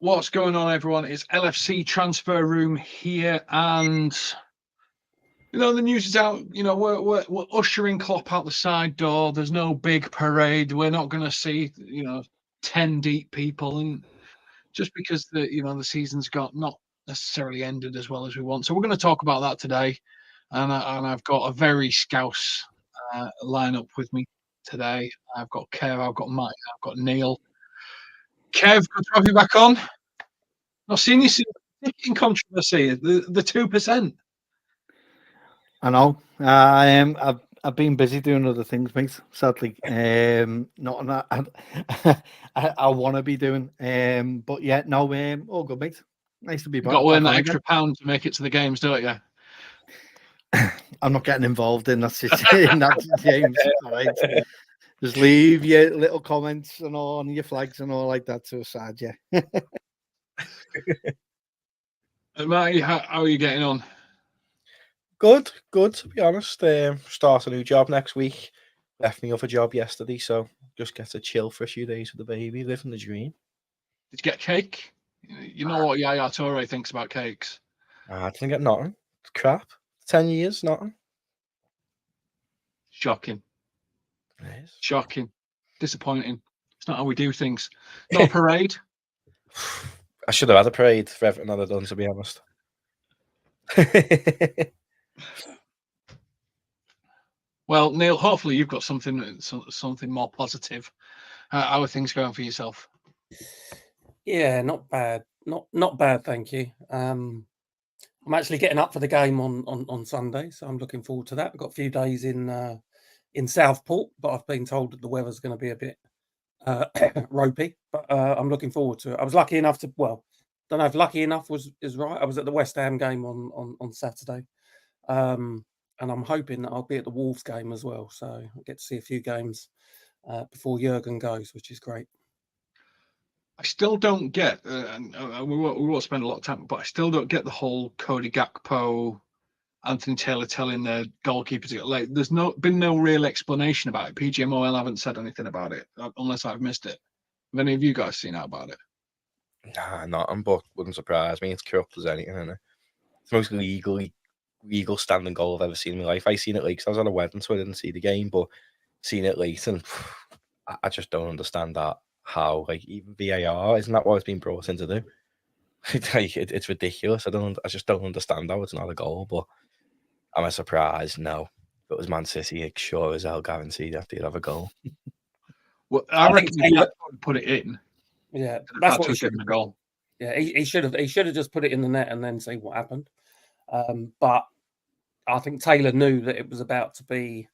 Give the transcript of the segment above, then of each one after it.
What's going on, everyone? It's LFC Transfer Room here, and the news is out. We're ushering Klopp out the side door. There's no big parade. We're not going to see 10 deep people, and just because the season's got not necessarily ended as well as we want. So we're going to talk about that today, and I've got a very scouse lineup with me today. I've got Kev, I've got Mike, I've got Neil. Kev, good to have you back on. Not seen you in controversy. The 2%. I know. I've been busy doing other things, mate. Sadly, not I want to be doing. But yeah, no. All good, mate. Nice to be back. Got to earn that extra pound to make it to the games, don't you? I'm not getting involved in that situation. James. All right. Just leave your little comments and all on your flags and all like that to a side, yeah. Matty, how are you getting on? Good, to be honest. Start a new job next week. Left me off a job yesterday, so just get to chill for a few days with the baby, living the dream. Did you get cake? You know what Yaya Toure thinks about cakes? I didn't get nothing. It's crap. 10 years, nothing. Shocking. It is. Shocking. Disappointing. It's not how we do things. Not a parade. I should have had a parade for everything I'd done, to be honest. Well, Neil, hopefully you've got something more positive. How are things going for yourself? Yeah, not bad. Not bad, thank you. I'm actually getting up for the game on Sunday, so I'm looking forward to that. I've got a few days in Southport, but I've been told that the weather's going to be a bit ropey. But I'm looking forward to it. I was lucky enough to, well, don't know if lucky enough is right. I was at the West Ham game on Saturday, and I'm hoping that I'll be at the Wolves game as well. So I'll get to see a few games before Jurgen goes, which is great. I still don't get, and we won't spend a lot of time, but I still don't get the whole Cody Gakpo, Anthony Taylor telling the goalkeepers to go. Like, there's been no real explanation about it. PGMOL haven't said anything about it, unless I've missed it. Have any of you guys seen out about it? Nah, nothing, but wouldn't surprise me. It's corrupt as anything, isn't it? It's the most legal standing goal I've ever seen in my life. I seen it late because I was at a wedding, so I didn't see the game, but seen it late, and I just don't understand that. How, like, even VAR, isn't that what it's been brought in to do? It's ridiculous. I just don't understand how it's not a goal. But am I surprised? No. If it was Man City, it's sure as hell guaranteed after you'd have a goal. Well, I reckon he put it in. Yeah, that's what he should have goal. Yeah, he should have just put it in the net and then see what happened. But I think Taylor knew that it was about to be,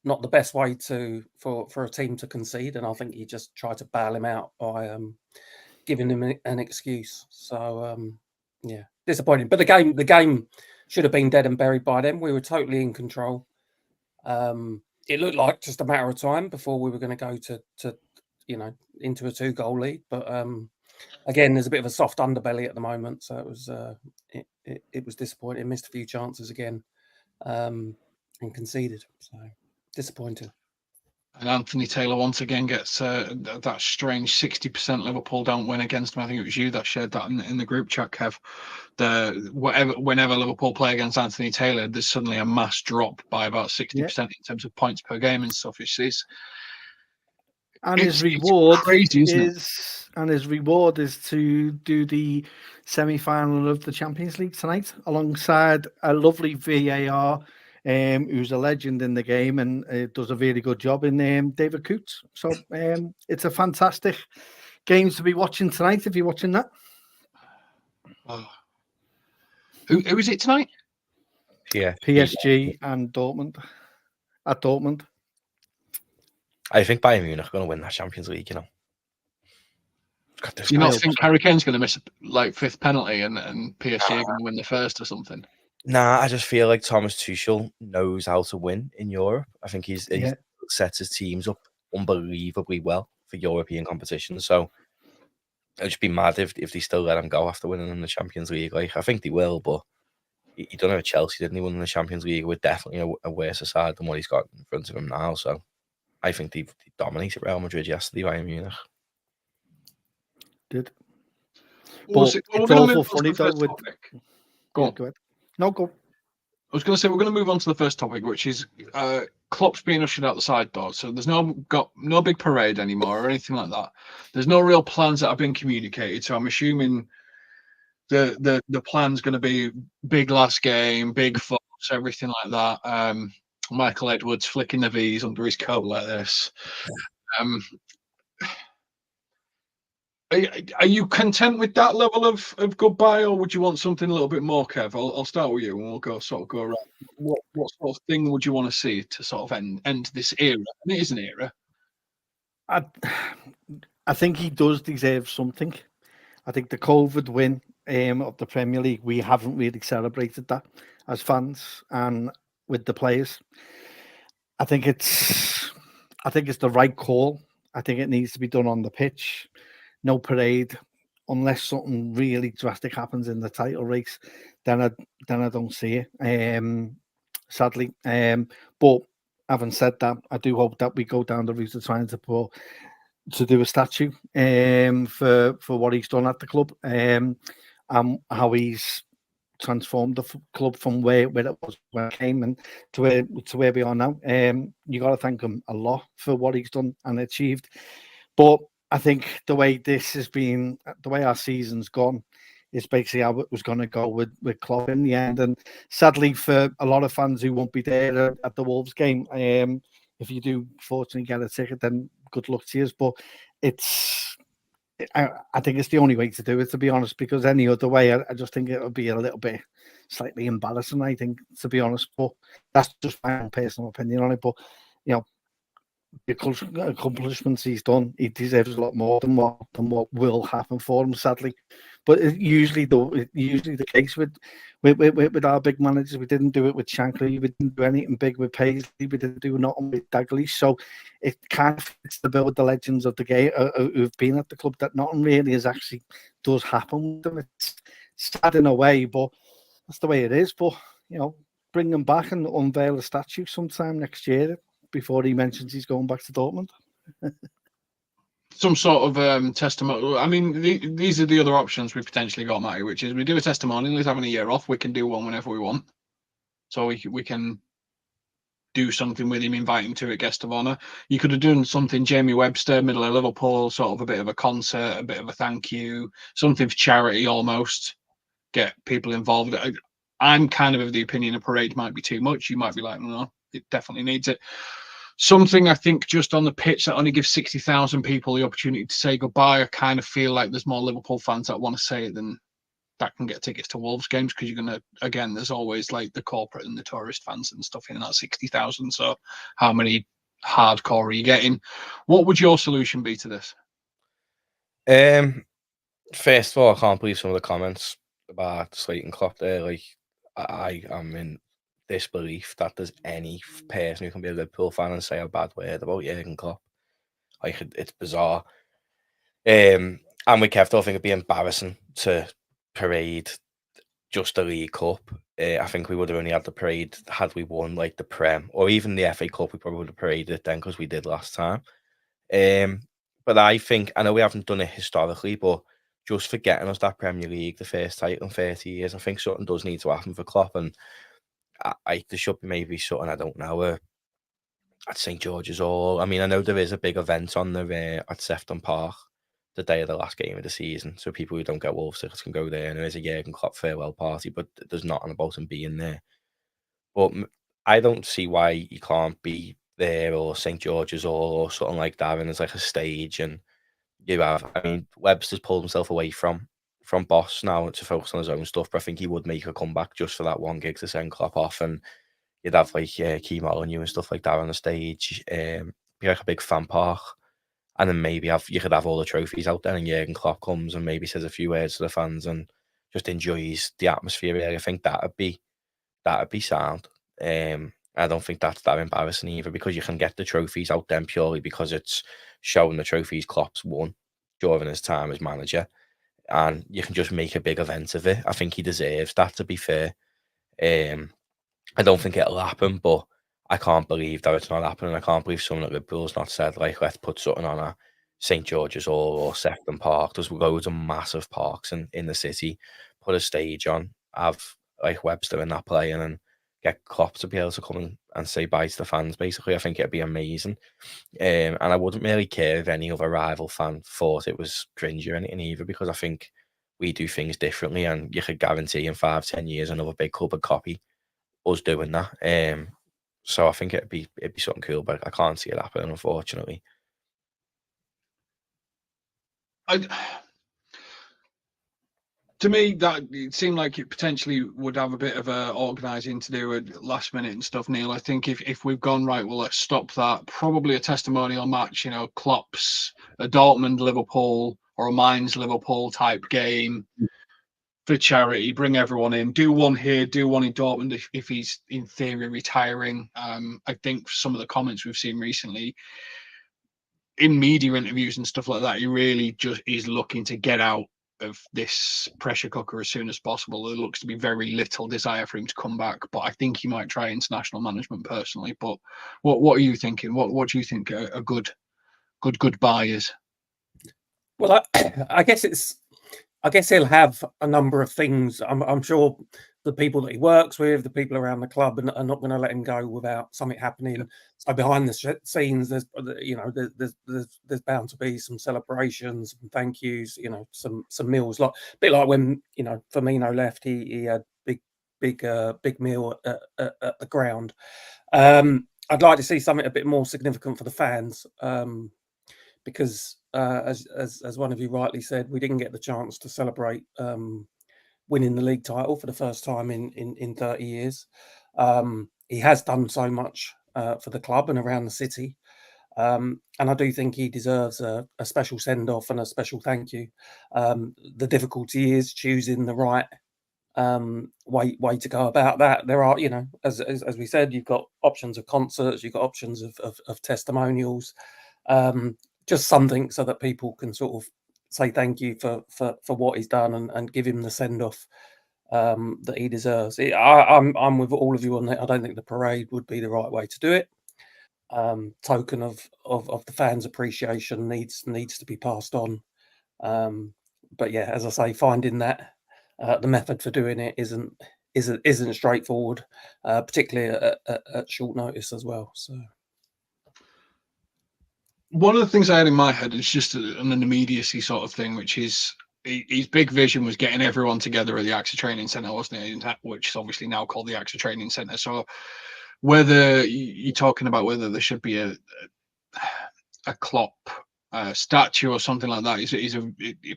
not the best way for a team to concede, and I think he just tried to bail him out by giving him an excuse. So yeah, disappointing. But the game should have been dead and buried by then. We were totally in control. It looked like just a matter of time before we were going to go to into a 2-goal lead. But again, there's a bit of a soft underbelly at the moment, so it was disappointing. Missed a few chances again, and conceded. So disappointing. And Anthony Taylor once again gets that strange 60% Liverpool don't win against him. I think it was you that shared that in the group chat, Kev. Whenever Liverpool play against Anthony Taylor, there's suddenly a mass drop by about 60% in terms of points per game and stuff. His reward crazy, his reward is to do the semi-final of the Champions League tonight alongside a lovely VAR. Who's a legend in the game and does a really good job in David Coots. So it's a fantastic game to be watching tonight if you're watching that. Oh. Who is it tonight? Yeah, PSG and Dortmund. At Dortmund. I think Bayern Munich are going to win that Champions League, you know. You not think Harry Kane's going to miss like 5th penalty and PSG are going to win the first or something? Nah, I just feel like Thomas Tuchel knows how to win in Europe. I think he sets his teams up unbelievably well for European competition. So I'd just be mad if they still let him go after winning in the Champions League. Like, I think they will, but he done it with Chelsea, didn't he? Won in the Champions League with definitely a worse side than what he's got in front of him now. So I think they dominated Real Madrid yesterday, Bayern Munich. Did. We're But going it's to also move on to funny the though first with topic. yeah, Go on. go ahead. No, go. I was going to say we're going to move on to the first topic, which is Klopp's being ushered out the side door. So there's no big parade anymore or anything like that. There's no real plans that have been communicated. So I'm assuming the plan's going to be big last game, big fuss, everything like that. Michael Edwards flicking the V's under his coat like this. Are you content with that level of goodbye, or would you want something a little bit more, Kev? I'll start with you, and we'll go around. What sort of thing would you want to see to sort of end this era? And it is an era. I think he does deserve something. I think the COVID win of the Premier League, we haven't really celebrated that as fans and with the players. I think it's the right call. I think it needs to be done on the pitch. No parade, unless something really drastic happens in the title race. Then I don't see it. Sadly. But having said that, I do hope that we go down the route of trying to do a statue for what he's done at the club, and how he's transformed the club from where it was when it came and to where we are now. You got to thank him a lot for what he's done and achieved. But I think the way our season's gone is basically how it was going to go with Klopp in the end. And sadly, for a lot of fans who won't be there at the Wolves game, if you do fortunately get a ticket, then good luck to you. But I think it's the only way to do it, to be honest, because any other way, I just think it would be a little bit slightly embarrassing, I think, to be honest. But that's just my own personal opinion on it. But, the accomplishments he's done, he deserves a lot more than what will happen for him, sadly. But it's usually the case with our big managers. We didn't do it with Shankly. We didn't do anything big with Paisley. We didn't do nothing with Dalglish. So it kind of fits the bill with the legends of the game who've been at the club, that nothing really does happen with them. It's sad in a way, but that's the way it is. But bring them back and unveil a statue sometime next year, before he mentions he's going back to Dortmund. Some sort of testimonial. I mean, these are the other options we potentially got, Matty, which is we do a testimonial. He's having a year off. We can do one whenever we want. So we can do something with him, invite him to a guest of honour. You could have done something, Jamie Webster, middle of Liverpool, sort of a bit of a concert, a bit of a thank you, something for charity almost. Get people involved. I'm kind of the opinion a parade might be too much. You might be like, no, it definitely needs it. Something I think just on the pitch that only gives 60,000 people the opportunity to say goodbye. I kind of feel like there's more Liverpool fans that want to say it than that can get tickets to Wolves games, because you're going to, again, there's always like the corporate and the tourist fans and stuff in that 60,000. So how many hardcore are you getting? What would your solution be to this? First of all, I can't believe some of the comments about slating Klopp there. Like, I am in disbelief that there's any person who can be a Liverpool fan and say a bad word about Jurgen Klopp. Like, it's bizarre. And with Kev, I think it'd be embarrassing to parade just the League Cup. I think we would have only had the parade had we won like the Prem or even the FA Cup. We probably would have paraded it then, because we did last time. But I know we haven't done it historically, but just for getting us that Premier League, the first title in 30 years, I think something does need to happen for Klopp. And there should be maybe something, I don't know, at St George's Hall. I mean, I know there is a big event on the at Sefton Park the day of the last game of the season, so people who don't get Wolves tickets can go there, and there is a Jurgen Klopp farewell party, but there's nothing about him being there. But I don't see why you can't be there, or St George's Hall or something like that, and there's like a stage, and I mean, Webster's pulled himself away from Boss now to focus on his own stuff, but I think he would make a comeback just for that one gig to send Klopp off, and you'd have like Key Molyneux and stuff like that on the stage, be like a big fan park, and then maybe you could have all the trophies out there, and Jurgen Klopp comes and maybe says a few words to the fans and just enjoys the atmosphere. I think that'd be sound. I don't think that's that embarrassing either, because you can get the trophies out then purely because it's showing the trophies Klopp's won during his time as manager, and you can just make a big event of it. I think he deserves that, to be fair. I don't think it'll happen, but I can't believe that it's not happening. I can't believe someone at Liverpool's not said, like, let's put something on St George's Hall or Sefton Park. There's loads of massive parks in the city. Put a stage on, have like Webster in that playing, and get Klopp to be able to come and say bye to the fans. Basically, I think it'd be amazing. And I wouldn't really care if any other rival fan thought it was cringy or anything either, because I think we do things differently, and you could guarantee in 5-10 years another big club would copy us doing that. So I think it'd be something cool, but I can't see it happening, unfortunately. To me, that it seemed like it potentially would have a bit of organising to do at last minute and stuff, Neil. I think if we've gone right, well, let's stop that. Probably a testimonial match, Klopp's a Dortmund Liverpool or a Mainz Liverpool type game for charity. Bring everyone in. Do one here. Do one in Dortmund if he's in theory retiring. I think some of the comments we've seen recently in media interviews and stuff like that, he really just is looking to get out of this pressure cooker as soon as possible. There looks to be very little desire for him to come back, but I think he might try international management personally. But what are you thinking? What do you think a good goodbye is? Well, I guess he'll have a number of things. I'm sure the people that he works with, the people around the club, are not going to let him go without something happening. Yeah. So behind the scenes, there's bound to be some celebrations, some thank yous, some meals, like a bit like when Firmino left, he had big meal at the ground. I'd like to see something a bit more significant for the fans, because as one of you rightly said, we didn't get the chance to celebrate winning the league title for the first time in 30 years. He has done so much for the club and around the city. And I do think he deserves a special send-off and a special thank you. The difficulty is choosing the right way to go about that. There are, as we said, you've got options of concerts, you've got options of testimonials, just something so that people can sort of say thank you for what he's done and give him the send-off that he deserves. I'm with all of you on that. I don't think the parade would be the right way to do it. Token of the fans' appreciation needs to be passed on. But yeah, as I say, finding that the method for doing it isn't straightforward, particularly at short notice as well. So. One of the things I had in my head is just an immediacy sort of thing, which is his big vision was getting everyone together at the AXA Training Centre, wasn't it? Which is obviously now called the AXA Training Centre. So whether you're talking about whether there should be a Klopp statue or something like that is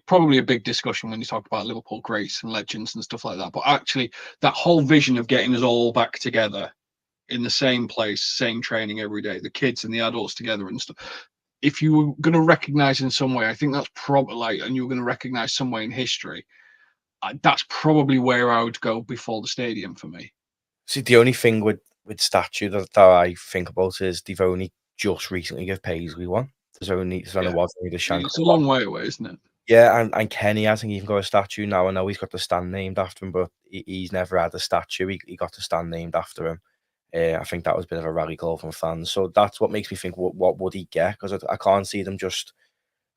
probably a big discussion when you talk about Liverpool greats and legends and stuff like that. But actually, that whole vision of getting us all back together in the same place, same training every day, the kids and the adults together and stuff. If you were going to recognize in some way, I think that's probably, and you were going to recognize some way in history, that's probably where I would go before the stadium for me. See, the only thing with statue that I think about is they've only just recently given Paisley one. There's only the Shankly. It's a long way away, isn't it? Yeah, and Kenny hasn't even got a statue now. I know he's got the stand named after him, but he's never had a statue. He got the stand named after him. I think that was a bit of a rally call from fans. So that's what makes me think, what would he get? Because I can't see them just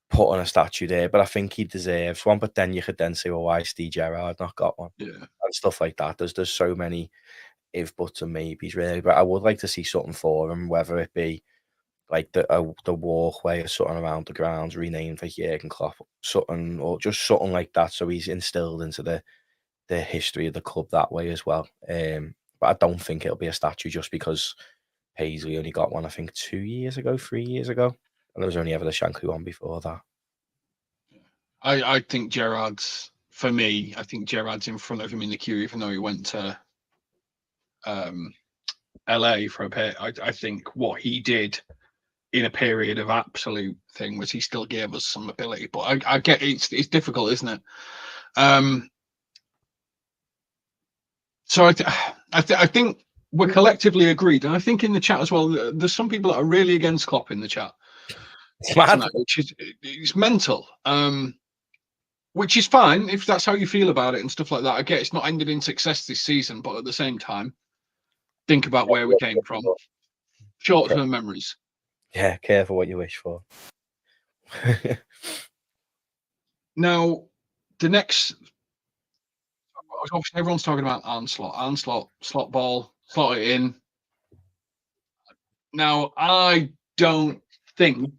putting a statue there. But I think he deserves one. But then you could then say, well, why Steve Gerrard not got one? Yeah. And stuff like that. There's so many if, buts and maybes, really. But I would like to see something for him, whether it be like the walkway or something around the grounds renamed for Jurgen Klopp, something, or just something like that. So he's instilled into the history of the club that way as well. But I don't think it'll be a statue just because Paisley only got one, I think, 3 years ago. And there was only ever the Shankly one before that. I think Gerrard's, for me, I think Gerrard's in front of him in the queue, even though he went to LA for a bit. I think what he did in a period of absolute thing was he still gave us some ability. But I get it's difficult, isn't it? So I think we're collectively agreed, and I think in the chat as well, there's some people that are really against Klopp in the chat, which is it's mental. Which is fine if that's how you feel about it and stuff like that. I get it's not ended in success this season, but at the same time, think about where we came from. Short-term memories. Yeah, careful what you wish for. Now, the next, obviously, everyone's talking about Arne slot ball, slot it in. Now, I don't think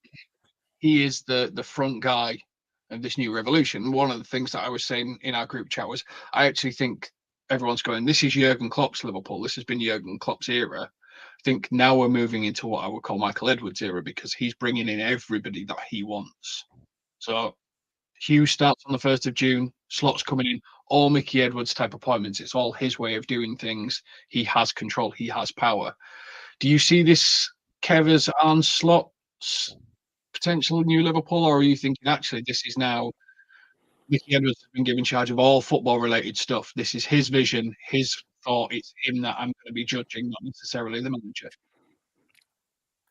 he is the front guy of this new revolution. One of the things that I was saying in our group chat was I actually think everyone's going, this is Jurgen Klopp's Liverpool. This has been Jurgen Klopp's era. I think now we're moving into what I would call Michael Edwards' era because he's bringing in everybody that he wants. So Hughes starts on the 1st of June, slots coming in, all Mickey Edwards type appointments. It's all his way of doing things. He has control, he has power. Do you see this Kev as Arne Slot's potential new Liverpool, or are you thinking actually this is now Mickey Edwards has been given charge of all football related stuff? This is his vision, his thought. It's him that I'm going to be judging, not necessarily the manager.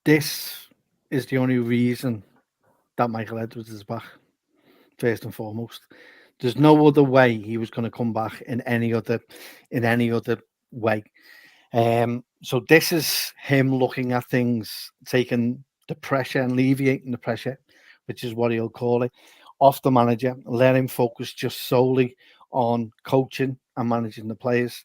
This is the only reason that Michael Edwards is back, first and foremost. There's no other way he was going to come back in any other way. So this is him looking at things, taking the pressure, alleviating the pressure, which is what he'll call it, off the manager, let him focus just solely on coaching and managing the players,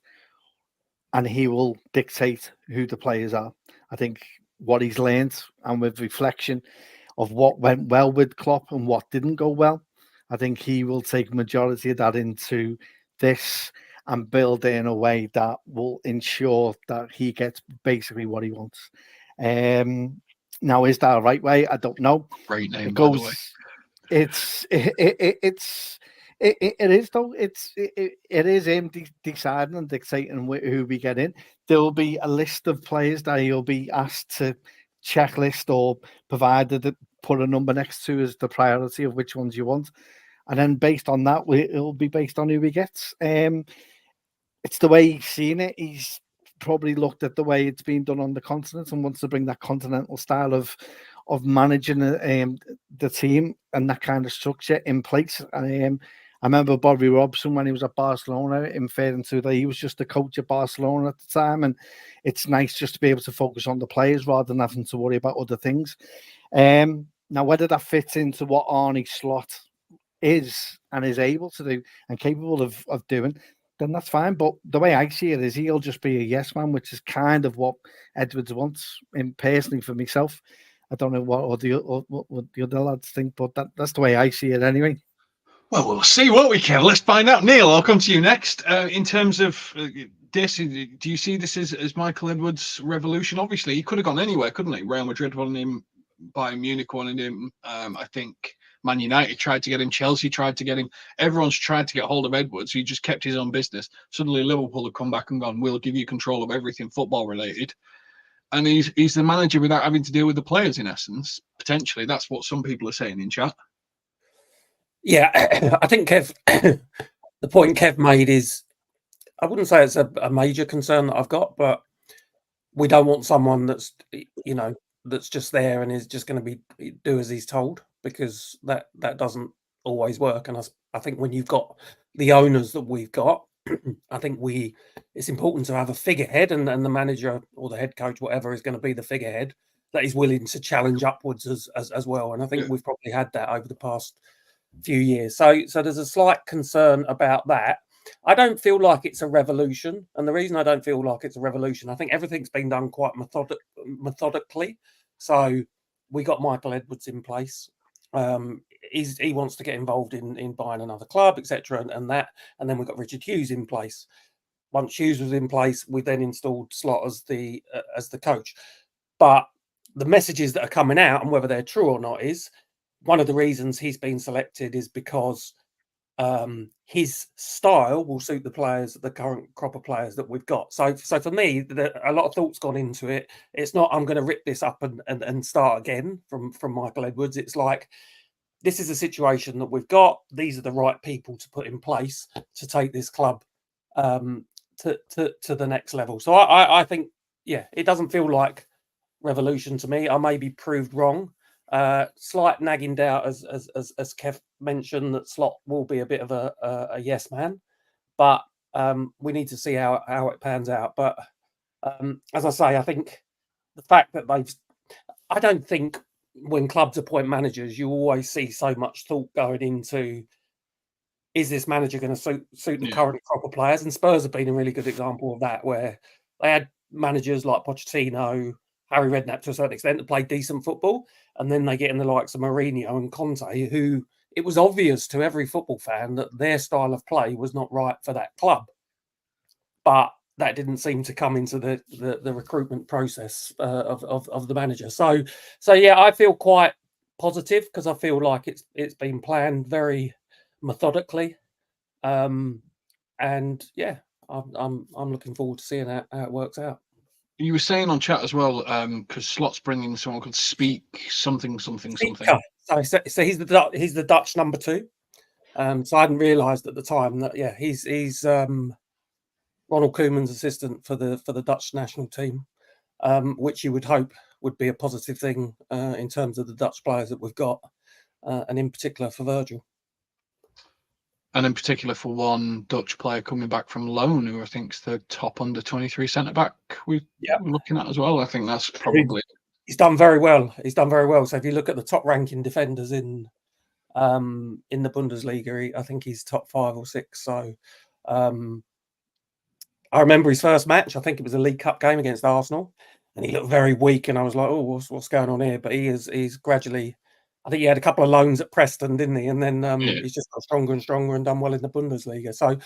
and he will dictate who the players are. I think what he's learned, and with reflection of what went well with Klopp and what didn't go well, I think he will take majority of that into this and build it in a way that will ensure that he gets basically what he wants. Now, is that a right way? I don't know. Great name, It by the goes. way. It is though. It is him deciding and dictating who we get in. There will be a list of players that he'll be asked to checklist or provided that put a number next to as the priority of which ones you want, and then based on that, it'll be based on who he gets. It's the way he's seen it. He's probably looked at the way it's been done on the continent and wants to bring that continental style of managing the team and that kind of structure in place. I remember Bobby Robson when he was at Barcelona, inferring to that he was just the coach at Barcelona at the time, and it's nice just to be able to focus on the players rather than having to worry about other things. Now, whether that fits into what Arne Slot is and is able to do and capable of doing, then that's fine. But the way I see it is he'll just be a yes man, which is kind of what Edwards wants. And personally, for myself, I don't know what the other lads think, but that's the way I see it anyway. Well, we'll see what we can. Let's find out. Neil, I'll come to you next. In terms of this, do you see this as Michael Edwards' revolution? Obviously, he could have gone anywhere, couldn't he? Real Madrid wanted him, Bayern Munich wanted him. I think Man United tried to get him. Chelsea tried to get him. Everyone's tried to get hold of Edwards. He just kept his own business. Suddenly, Liverpool have come back and gone, we'll give you control of everything football related. And he's the manager without having to deal with the players, in essence. Potentially, that's what some people are saying in chat. Yeah, I think Kev, the point Kev made is, I wouldn't say it's a major concern that I've got, but we don't want someone that's, that's just there and is just going to be do as he's told, because that doesn't always work. And I think when you've got the owners that we've got, I think it's important to have a figurehead, and the manager or the head coach, whatever, is going to be the figurehead that is willing to challenge upwards as well. And I think we've probably had that over the past few years. So there's a slight concern about that. I don't feel like it's a revolution, and the reason I don't feel like it's a revolution, I think everything's been done quite methodically. So we got Michael Edwards in place. He wants to get involved in buying another club, etc., and then we got Richard Hughes in place. Once Hughes was in place, we then installed Slot as the coach. But the messages that are coming out, and whether they're true or not, is one of the reasons he's been selected is because his style will suit the players, the current crop of players that we've got. So for me, a lot of thought's gone into it. It's not, I'm going to rip this up and start again from Michael Edwards. It's like, this is a situation that we've got. These are the right people to put in place to take this club to the next level. So I think, it doesn't feel like revolution to me. I may be proved wrong. Slight nagging doubt, as Kev mentioned, that Slot will be a bit of a yes man, but we need to see how it pans out. But as I say, I think the fact that I don't think when clubs appoint managers, you always see so much thought going into, is this manager going to suit the current crop of players? And Spurs have been a really good example of that, where they had managers like Pochettino, Harry Redknapp to a certain extent, that played decent football, and then they get in the likes of Mourinho and Conte, who it was obvious to every football fan that their style of play was not right for that club. But that didn't seem to come into the recruitment process of the manager. So yeah, I feel quite positive because I feel like it's been planned very methodically, and yeah, I'm looking forward to seeing how it works out. You were saying on chat as well, because Slot's bringing someone called something. So he's the Dutch number 2. So I hadn't realised at the time that he's Ronald Koeman's assistant for the Dutch national team, which you would hope would be a positive thing in terms of the Dutch players that we've got, and in particular for Virgil. And in particular for one Dutch player coming back from loan, who I think is the top under 23 centre back we're looking at as well. I think that's probably he's done very well. So if you look at the top ranking defenders in the Bundesliga, I think he's top 5 or 6. So I remember his first match. I think it was a League Cup game against Arsenal, and he looked very weak. And I was like, "Oh, what's going on here?" But he's gradually. I think he had a couple of loans at Preston, didn't he? And then he's just got stronger and stronger and done well in the Bundesliga. So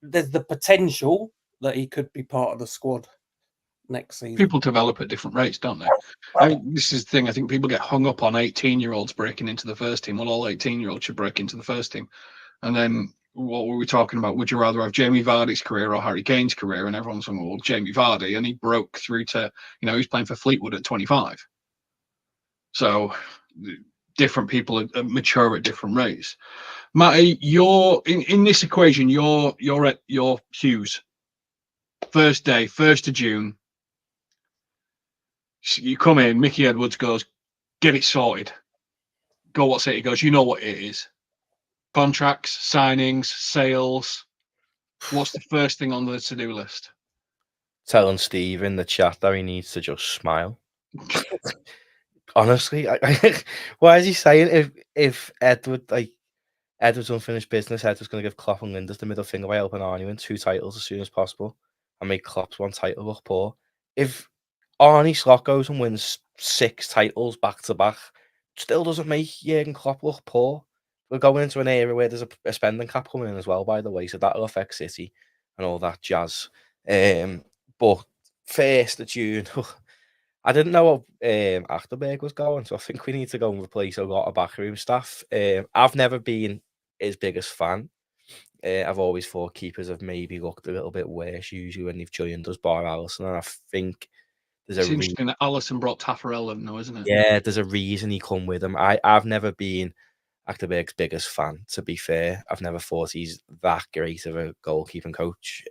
there's the potential that he could be part of the squad next season. People develop at different rates, don't they? I mean, this is the thing. I think people get hung up on 18-year-olds breaking into the first team. Well, all 18-year-olds should break into the first team. And then what were we talking about? Would you rather have Jamie Vardy's career or Harry Kane's career? And everyone's saying, well, Jamie Vardy, and he broke through to, he's playing for Fleetwood at 25. So different people are mature at different rates. Matty, you're in this equation. You're at your Hughes. First day, 1st of June. You come in. Mickey Edwards goes, get it sorted. Go, what's it? He goes, you know what it is. Contracts, signings, sales. What's the first thing on the to-do list? Telling Steve in the chat that he needs to just smile. Honestly, why is he saying if Edward's unfinished business, Edward's going to give Klopp and Linders the middle finger by helping Arnie win 2 titles as soon as possible and make Klopp's 1 title look poor? If Arnie Slot goes and wins 6 titles back to back, still doesn't make Jurgen Klopp look poor. We're going into an era where there's a spending cap coming in as well, by the way, so that'll affect City and all that jazz. But 1st of June, I didn't know what Achterberg was going, so I think we need to go and replace a lot of backroom staff. I've never been his biggest fan. I've always thought keepers have maybe looked a little bit worse usually when they've joined us, bar Alisson, and I think there's it's interesting that Alisson brought Taffarel in, though, isn't it? Yeah, there's a reason he come with him. I've never been Achterberg's biggest fan, to be fair. I've never thought he's that great of a goalkeeping coach.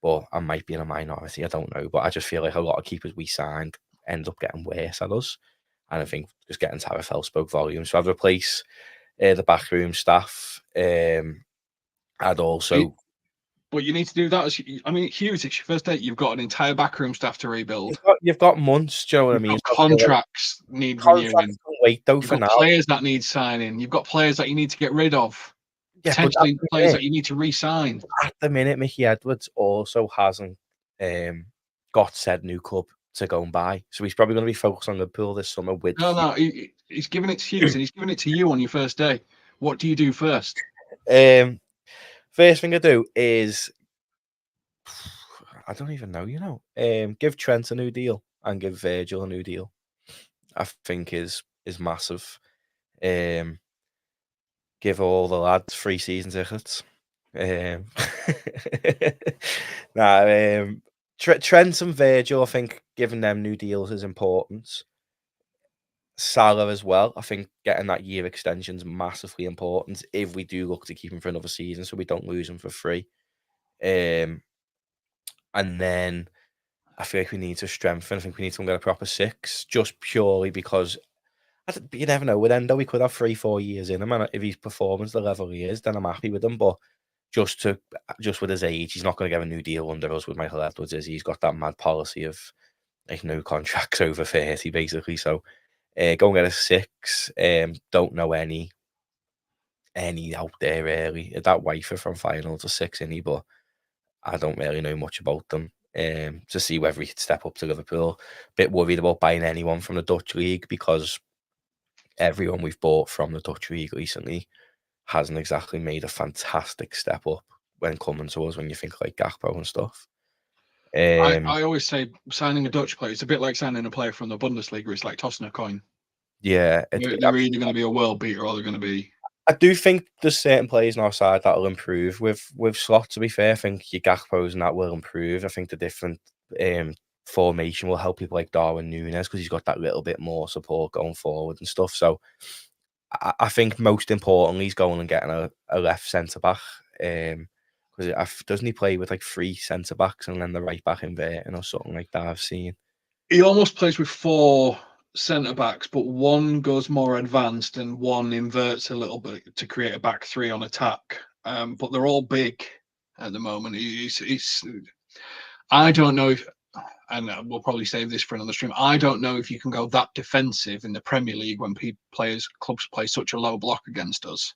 But I might be in a minority, I don't know. But I just feel like a lot of keepers we signed end up getting worse at us. And I think just getting Taffarel spoke volumes. So I'd replace the backroom staff. I'd also... But you need to do that. Hughes, it's your first date. You've got an entire backroom staff to rebuild. You've got months, do you know what I mean? Contracts need renewing. Wait, though, You've got players that need signing. You've got players that you need to get rid of. Yeah, potentially players that you need to re-sign. At the minute, Mickey Edwards also hasn't got said new club to go and buy. So he's probably going to be focused on Liverpool this summer. No, he's giving it to Hughes and he's giving it to you on your first day. What do you do first? First thing I do is, I don't even know, give Trent a new deal and give Virgil a new deal. I think is massive. Give all the lads free season tickets. Trent and Virgil, I think giving them new deals is important. Salah as well. I think getting that year extension is massively important if we do look to keep him for another season, so we don't lose him for free. And then I feel like we need to strengthen. I think we need to get a proper 6, just purely because you never know. With Endo, we could have 3-4 years in him, and if he's performance the level he is, then I'm happy with him. But just with his age, he's not going to get a new deal under us with Michael Edwards. He's got that mad policy of like no contracts over 30, basically. So Go and get a 6. Don't know any out there really. That Wifer from final to 6 in, but I don't really know much about them. To see whether he could step up to Liverpool. Bit worried about buying anyone from the Dutch league because everyone we've bought from the Dutch league recently hasn't exactly made a fantastic step up when coming to us. When you think like Gakpo and stuff. I always say signing a Dutch player, it's a bit like signing a player from the Bundesliga. It's like tossing a coin. Yeah, They're either going to be a world beater or they're going to be. I do think there's certain players on our side that'll improve with Slot. To be fair, I think your Gakpos and that will improve. I think the different formation will help people like Darwin Núñez because he's got that little bit more support going forward and stuff. So I think most importantly, he's going and getting a left centre back. Because doesn't he play with like 3 centre backs and then the right back inverting or something like that? I've seen. He almost plays with 4 centre backs, but one goes more advanced and one inverts a little bit to create a back 3 on attack. But they're all big at the moment. I don't know if, and we'll probably save this for another stream. I don't know if you can go that defensive in the Premier League when clubs play such a low block against us.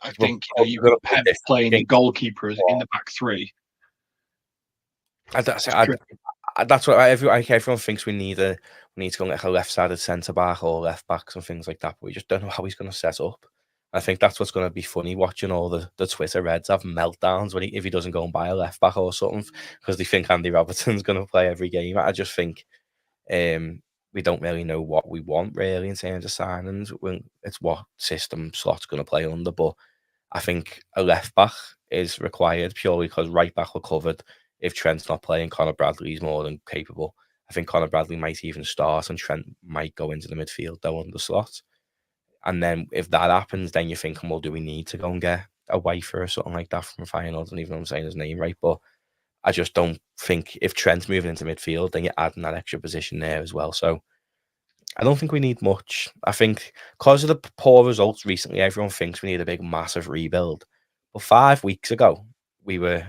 I think you've got Pep playing the goalkeeper in the back 3. That's what everyone thinks we need to go like a left-sided centre-back or left-backs and things like that, but we just don't know how he's going to set up. I think that's what's going to be funny, watching all the Twitter Reds have meltdowns if he doesn't go and buy a left-back or something, because they think Andy Robertson's going to play every game. I just think we don't really know what we want, really, in terms of signings. It's what system Slot's going to play under, but I think a left-back is required purely because right-back we're covered. If Trent's not playing, Conor Bradley's more than capable. I think Conor Bradley might even start and Trent might go into the midfield though under Slot. And then if that happens, then you're thinking, well, do we need to go and get a Wifer or something like that from Feyenoord? I don't even know if I'm saying his name right, but I just don't think if Trent's moving into midfield, then you're adding that extra position there as well. So I don't think we need much. I think because of the poor results recently, everyone thinks we need a big, massive rebuild. But 5 weeks ago, we were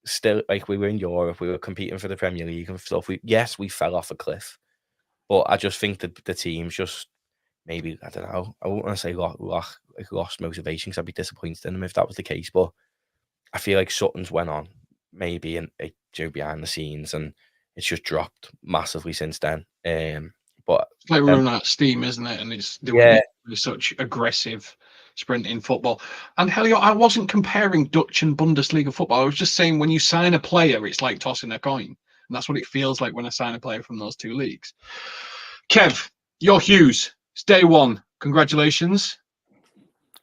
still we were in Europe, we were competing for the Premier League and stuff. We fell off a cliff, but I just think that the team's just maybe, I don't know, I wouldn't want to say lost motivation because I'd be disappointed in them if that was the case, but I feel like something's went on maybe behind the scenes and it's just dropped massively since then. But it's like running out of steam, isn't it? And it's doing such aggressive sprinting football. And Helio, I wasn't comparing Dutch and Bundesliga football. I was just saying when you sign a player, it's like tossing a coin. And that's what it feels like when I sign a player from those 2 leagues. Kev, you're Hughes. It's day 1. Congratulations.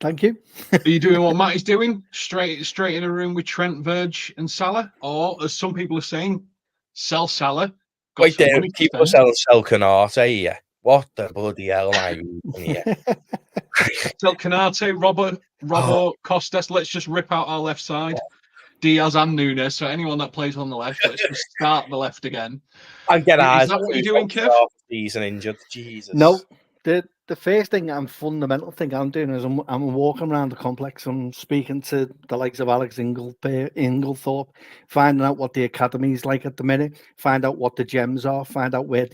Thank you. Are you doing what Matty's doing? Straight in a room with Trent, Verge and Salah? Or, as some people are saying, sell Salah. Wait there, people selling Canate here. What the bloody hell am I reading here? Sell Canate, Robbo, Costas. Let's just rip out our left side. Diaz and Núñez. So anyone that plays on the left, let's just start the left again. And get eyes. Is that what you're doing, Kev? Season injured. Jesus. No. The first thing and fundamental thing I'm doing is I'm walking around the complex. I'm speaking to the likes of Alex Inglethorpe, finding out what the academy is like at the minute, find out what the gems are, find out where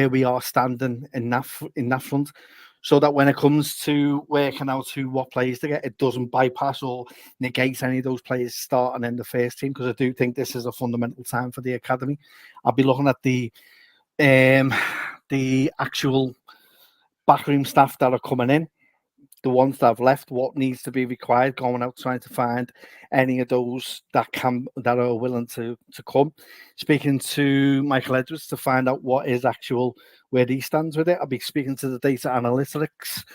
we are standing in that front, so that when it comes to working out what players to get, it doesn't bypass or negate any of those players starting in the first team. Because I do think this is a fundamental time for the academy. I'll be looking at the actual backroom staff that are coming in, the ones that have left, what needs to be required, going out trying to find any of those that are willing to come. Speaking to Michael Edwards to find out what is where he stands with it. I'll be speaking to the data analytics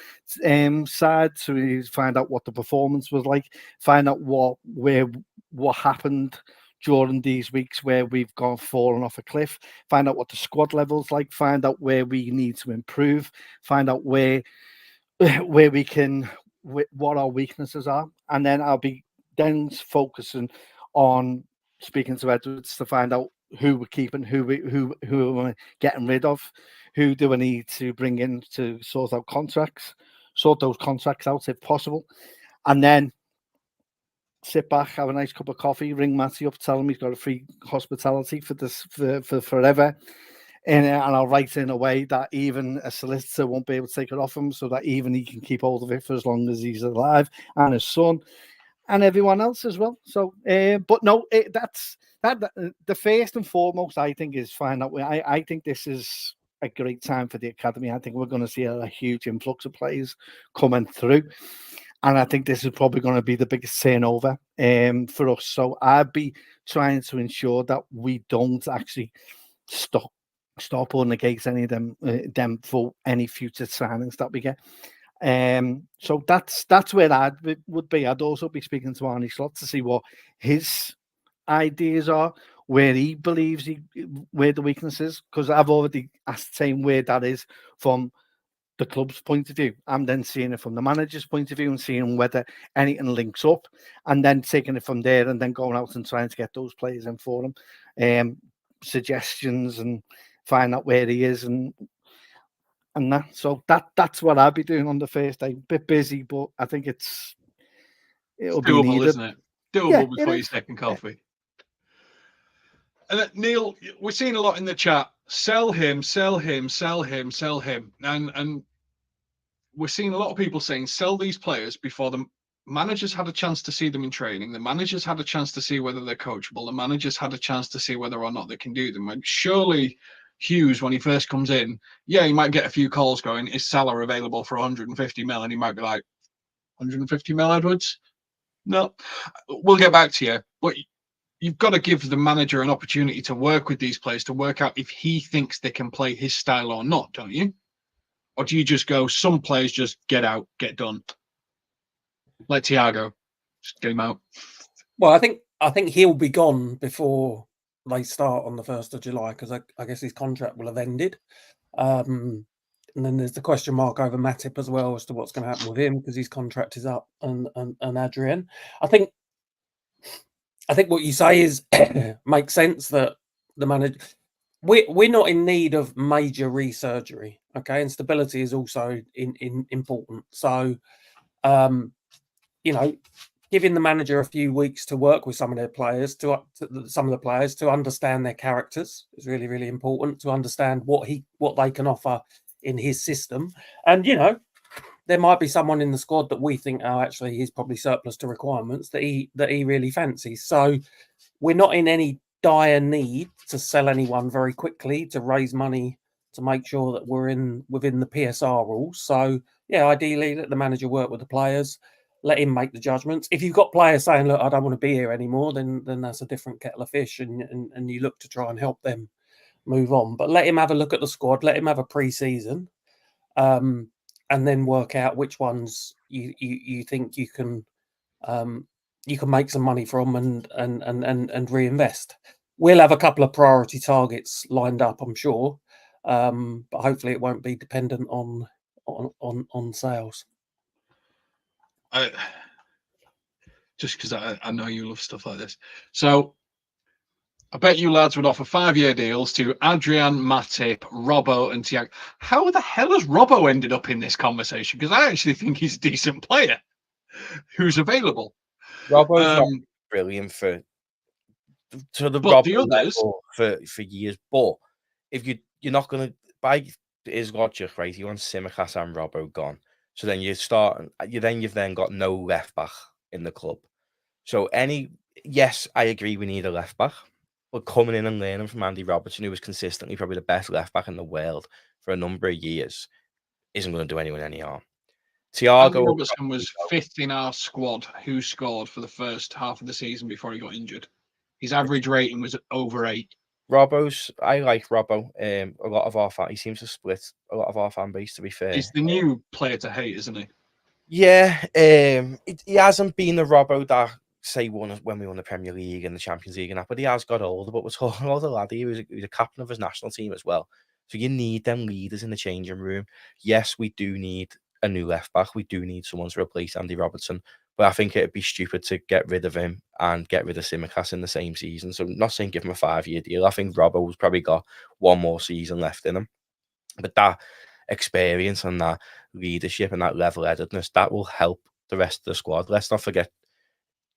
side to find out what the performance was like, find out what happened during these weeks where we've fallen off a cliff, find out what the squad level's like, find out where we need to improve, find out where we can, what our weaknesses are. And then I'll be focusing on speaking to Edwards to find out who we're keeping, who we're getting rid of, who do we need to bring in to sort those contracts out if possible. And then sit back, have a nice cup of coffee, ring Matty up, tell him he's got a free hospitality for forever. and I'll write in a way that even a solicitor won't be able to take it off him, so that even he can keep hold of it for as long as he's alive, and his son, and everyone else as well. So, but no, that's the first and foremost, I think, is find out. I think this is a great time for the academy. I think we're going to see a huge influx of players coming through, and I think this is probably going to be the biggest turnover for us. So I'd be trying to ensure that we don't actually stop pulling against any of them for any future signings that we get. So that's where I would be. I'd also be speaking to Arne Slot to see what his ideas are, where he believes where the weakness is, because I've already ascertained where that is from the club's point of view. I'm then seeing it from the manager's point of view and seeing whether anything links up, and then taking it from there and then going out and trying to get those players in for him, suggestions, and find out where he is and that. So that's what I'll be doing on the first day. Bit busy, but I think it'll be doable, needed. isn't it? Doable Yeah, before your second coffee. And Neil, we're seeing a lot in the chat. Sell him, sell him, sell him, sell him. And we're seeing a lot of people saying sell these players before the managers had a chance to see them in training. The managers had a chance to see whether they're coachable. The managers had a chance to see whether or not they can do them. And surely Hughes, when he first comes in, yeah, he might get a few calls going. Is Salah available for 150 mil? And he might be like, 150 mil, Edwards? No, we'll get back to you. But you've got to give the manager an opportunity to work with these players, to work out if he thinks they can play his style or not, don't you? Or do you just go, some players just get out, get done? Like Thiago, just get him out. Well, I think he'll be gone before they start on the 1st of July, because I guess his contract will have ended. And then there's the question mark over Matip as well as to what's going to happen with him, because his contract is up, and Adrian. I think what you say is makes sense, that the manager, we're not in need of major resurgery, okay, and stability is also important. So, giving the manager a few weeks to work with some of their players, to understand their characters is really, really important, to understand what they can offer in his system. And there might be someone in the squad that we think, oh, actually he's probably surplus to requirements, that he really fancies. So we're not in any dire need to sell anyone very quickly, to raise money to make sure that we're within the PSR rules. So yeah, ideally let the manager work with the players, let him make the judgments. If you've got players saying, look, I don't want to be here anymore, then that's a different kettle of fish, and you look to try and help them move on. But let him have a look at the squad, let him have a pre-season, and then work out which ones you think you can make some money from and reinvest. We'll have a couple of priority targets lined up, I'm sure, but hopefully it won't be dependent on sales. Just because I know you love stuff like this. So I bet you lads would offer 5-year deals to Adrian, Matip, Robbo, and Thiago. How the hell has Robbo ended up in this conversation? Because I actually think he's a decent player who's available. Robbo's not brilliant for the Robbo level for years. But if you're not going to buy his logic, right? You want Tsimikas and Robbo gone. So then you've then got no left back in the club. So yes, I agree we need a left back. But coming in and learning from Andy Robertson, who was consistently probably the best left back in the world for a number of years, isn't going to do anyone any harm. Thiago Robertson was 5th in our squad who scored for the first half of the season before he got injured. His average rating was over 8. I like Robbo. A lot of he seems to split a lot of our fan base, to be fair. He's the new player to hate, isn't he? Yeah. He hasn't been the Robbo that, say, when we won the Premier League and the Champions League and that, but he has got older. But we're talking about the lad, he was a captain of his national team as well. So you need them leaders in the changing room. Yes, we do need a new left back. We do need someone to replace Andy Robertson. But I think it'd be stupid to get rid of him and get rid of Tsimikas in the same season. So I'm not saying give him a 5-year deal. I think Robbo's probably got one more season left in him. But that experience and that leadership and that level-headedness, that will help the rest of the squad. Let's not forget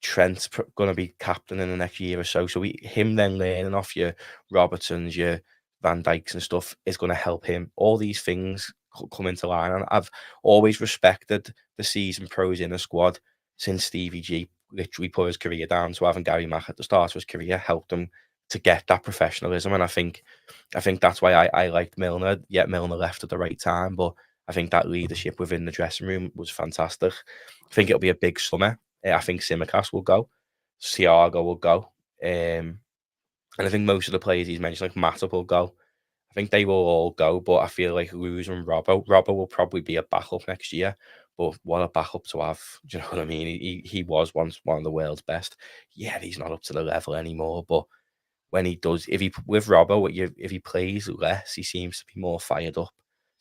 Trent's going to be captain in the next year or so. So him then learning off your Robertsons, your Van Dijks and stuff is going to help him. All these things come into line, and I've always respected the seasoned pros in a squad since Stevie G literally put his career down. So having Gary Mack at the start of his career helped him to get that professionalism, and I think that's why I liked Milner. Yet Milner left at the right time, but I think that leadership within the dressing room was fantastic. I think it'll be a big summer. I think Tsimikas will go, Thiago will go, and I think most of the players he's mentioned, like Matip, will go. I think they will all go, but I feel like losing Robbo will probably be a backup next year. But what a backup to have! Do you know what I mean? He was once one of the world's best. Yeah, he's not up to the level anymore, but when he does, if he plays less, he seems to be more fired up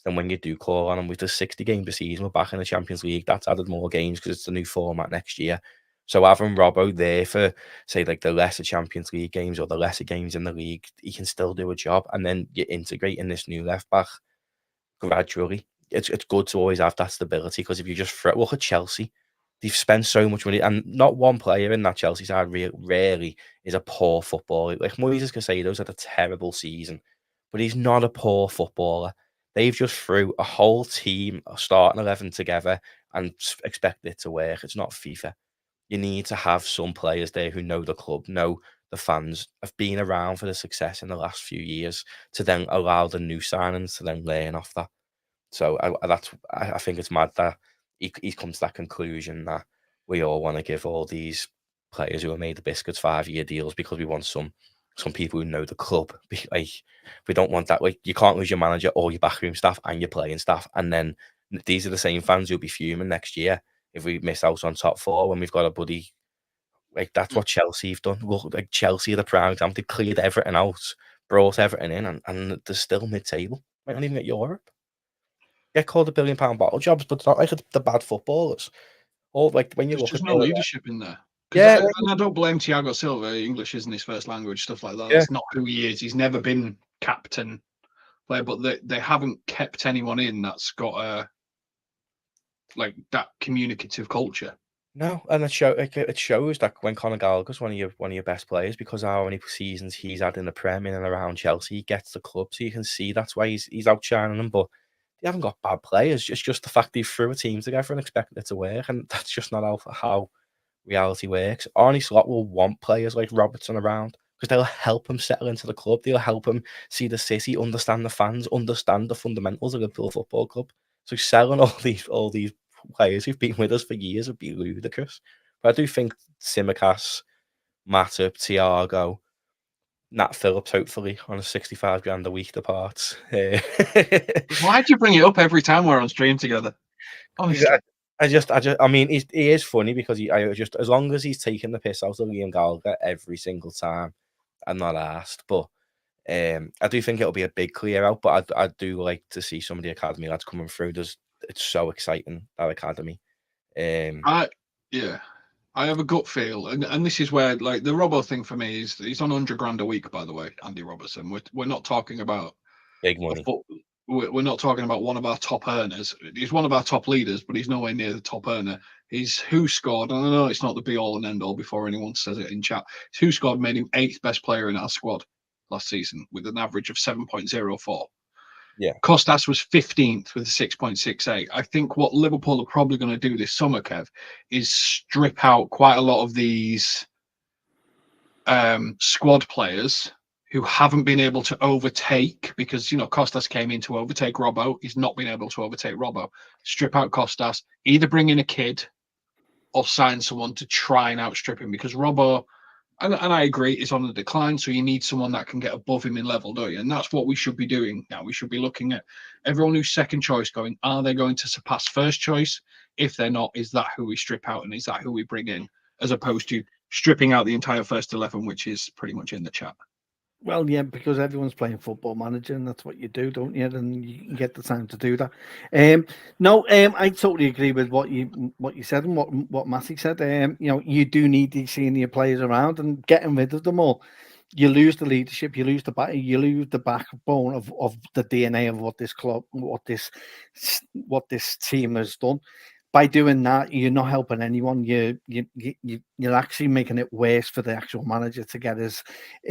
than when you do call on him. With the 60 game per season, we're back in the Champions League. That's added more games because it's the new format next year. So having Robbo there for, say, like the lesser Champions League games or the lesser games in the league, he can still do a job. And then you integrate in this new left back gradually. It's good to always have that stability, because if you just look at Chelsea, they've spent so much money, and not one player in that Chelsea side rarely is a poor footballer. Like Moises Caicedo's had a terrible season, but he's not a poor footballer. They've just threw a whole team, a starting 11 together, and expect it to work. It's not FIFA. You need to have some players there who know the club, know the fans, have been around for the success in the last few years, to then allow the new signings to then learn off that. So I think it's mad that he's come to that conclusion that we all want to give all these players who have made the biscuits 5-year deals because we want some people who know the club. Like, we don't want that. Like, you can't lose your manager, all your backroom staff, and your playing staff, and then these are the same fans who'll be fuming next year if we miss out on top 4 when we've got a buddy. Like, that's what Chelsea have done. Look, like, Chelsea are the prime example. They cleared everything out, brought everything in, and they're still mid-table. Might not even get Europe. Get called $1 billion bottle jobs, but it's not like the bad footballers. Or like when you There's look just at no leadership in there. Yeah, And I don't blame Thiago Silva. English isn't his first language, stuff like that. Yeah. That's not who he is. He's never been captain player, but they haven't kept anyone in that's got a that communicative culture. No, and it shows that when Conor Gallagher's one of your best players, because of how many seasons he's had in the Prem in and around Chelsea, he gets the club, so you can see that's why he's outshining them. But they haven't got bad players. It's just the fact they threw a team together and expected it to work, and that's just not how reality works. Arne Slot will want players like Robertson around because they'll help him settle into the club. They'll help him see the city, understand the fans, understand the fundamentals of Liverpool Football Club. So selling all these players who've been with us for years would be ludicrous. But I do think Tsimikas, Matip, Thiago, Nat Phillips, hopefully on a 65 grand a week departs. Why'd you bring it up every time we're on stream together? Honestly. I mean, he is funny because as long as he's taking the piss out of Liam Gallagher every single time, I'm not asked. But I do think it'll be a big clear out. But I do like to see some of the academy lads coming through. It's so exciting, that academy. I have a gut feel, and this is where like the Robbo thing for me is he's on 100 grand a week, by the way, Andy Robertson. We're not talking about big money. We're not talking about one of our top earners. He's one of our top leaders, but he's nowhere near the top earner. He's who scored, and I know it's not the be all and end all before anyone says it in chat. Who scored made him 8th best player in our squad last season with an average of 7.04. Yeah. Costas was 15th with 6.68. I think what Liverpool are probably going to do this summer, Kev, is strip out quite a lot of these squad players who haven't been able to overtake, because Costas came in to overtake Robbo. He's not been able to overtake Robbo. Strip out Costas, either bring in a kid or sign someone to try and outstrip him, because Robbo, and I agree, is on the decline, so you need someone that can get above him in level, don't you? And that's what we should be doing now. We should be looking at everyone who's second choice going, are they going to surpass first choice? If they're not, is that who we strip out and is that who we bring in, as opposed to stripping out the entire first 11, which is pretty much in the chat. Well, yeah, because everyone's playing Football Manager, and that's what you do, don't you? And you can get the time to do that. I totally agree with what you said and what Matty said. You do need these senior players around, and getting rid of them all, you lose the leadership, you lose the backbone of the DNA of what this club, what this team has done. by doing that, you're not helping anyone. You're actually making it worse for the actual manager to get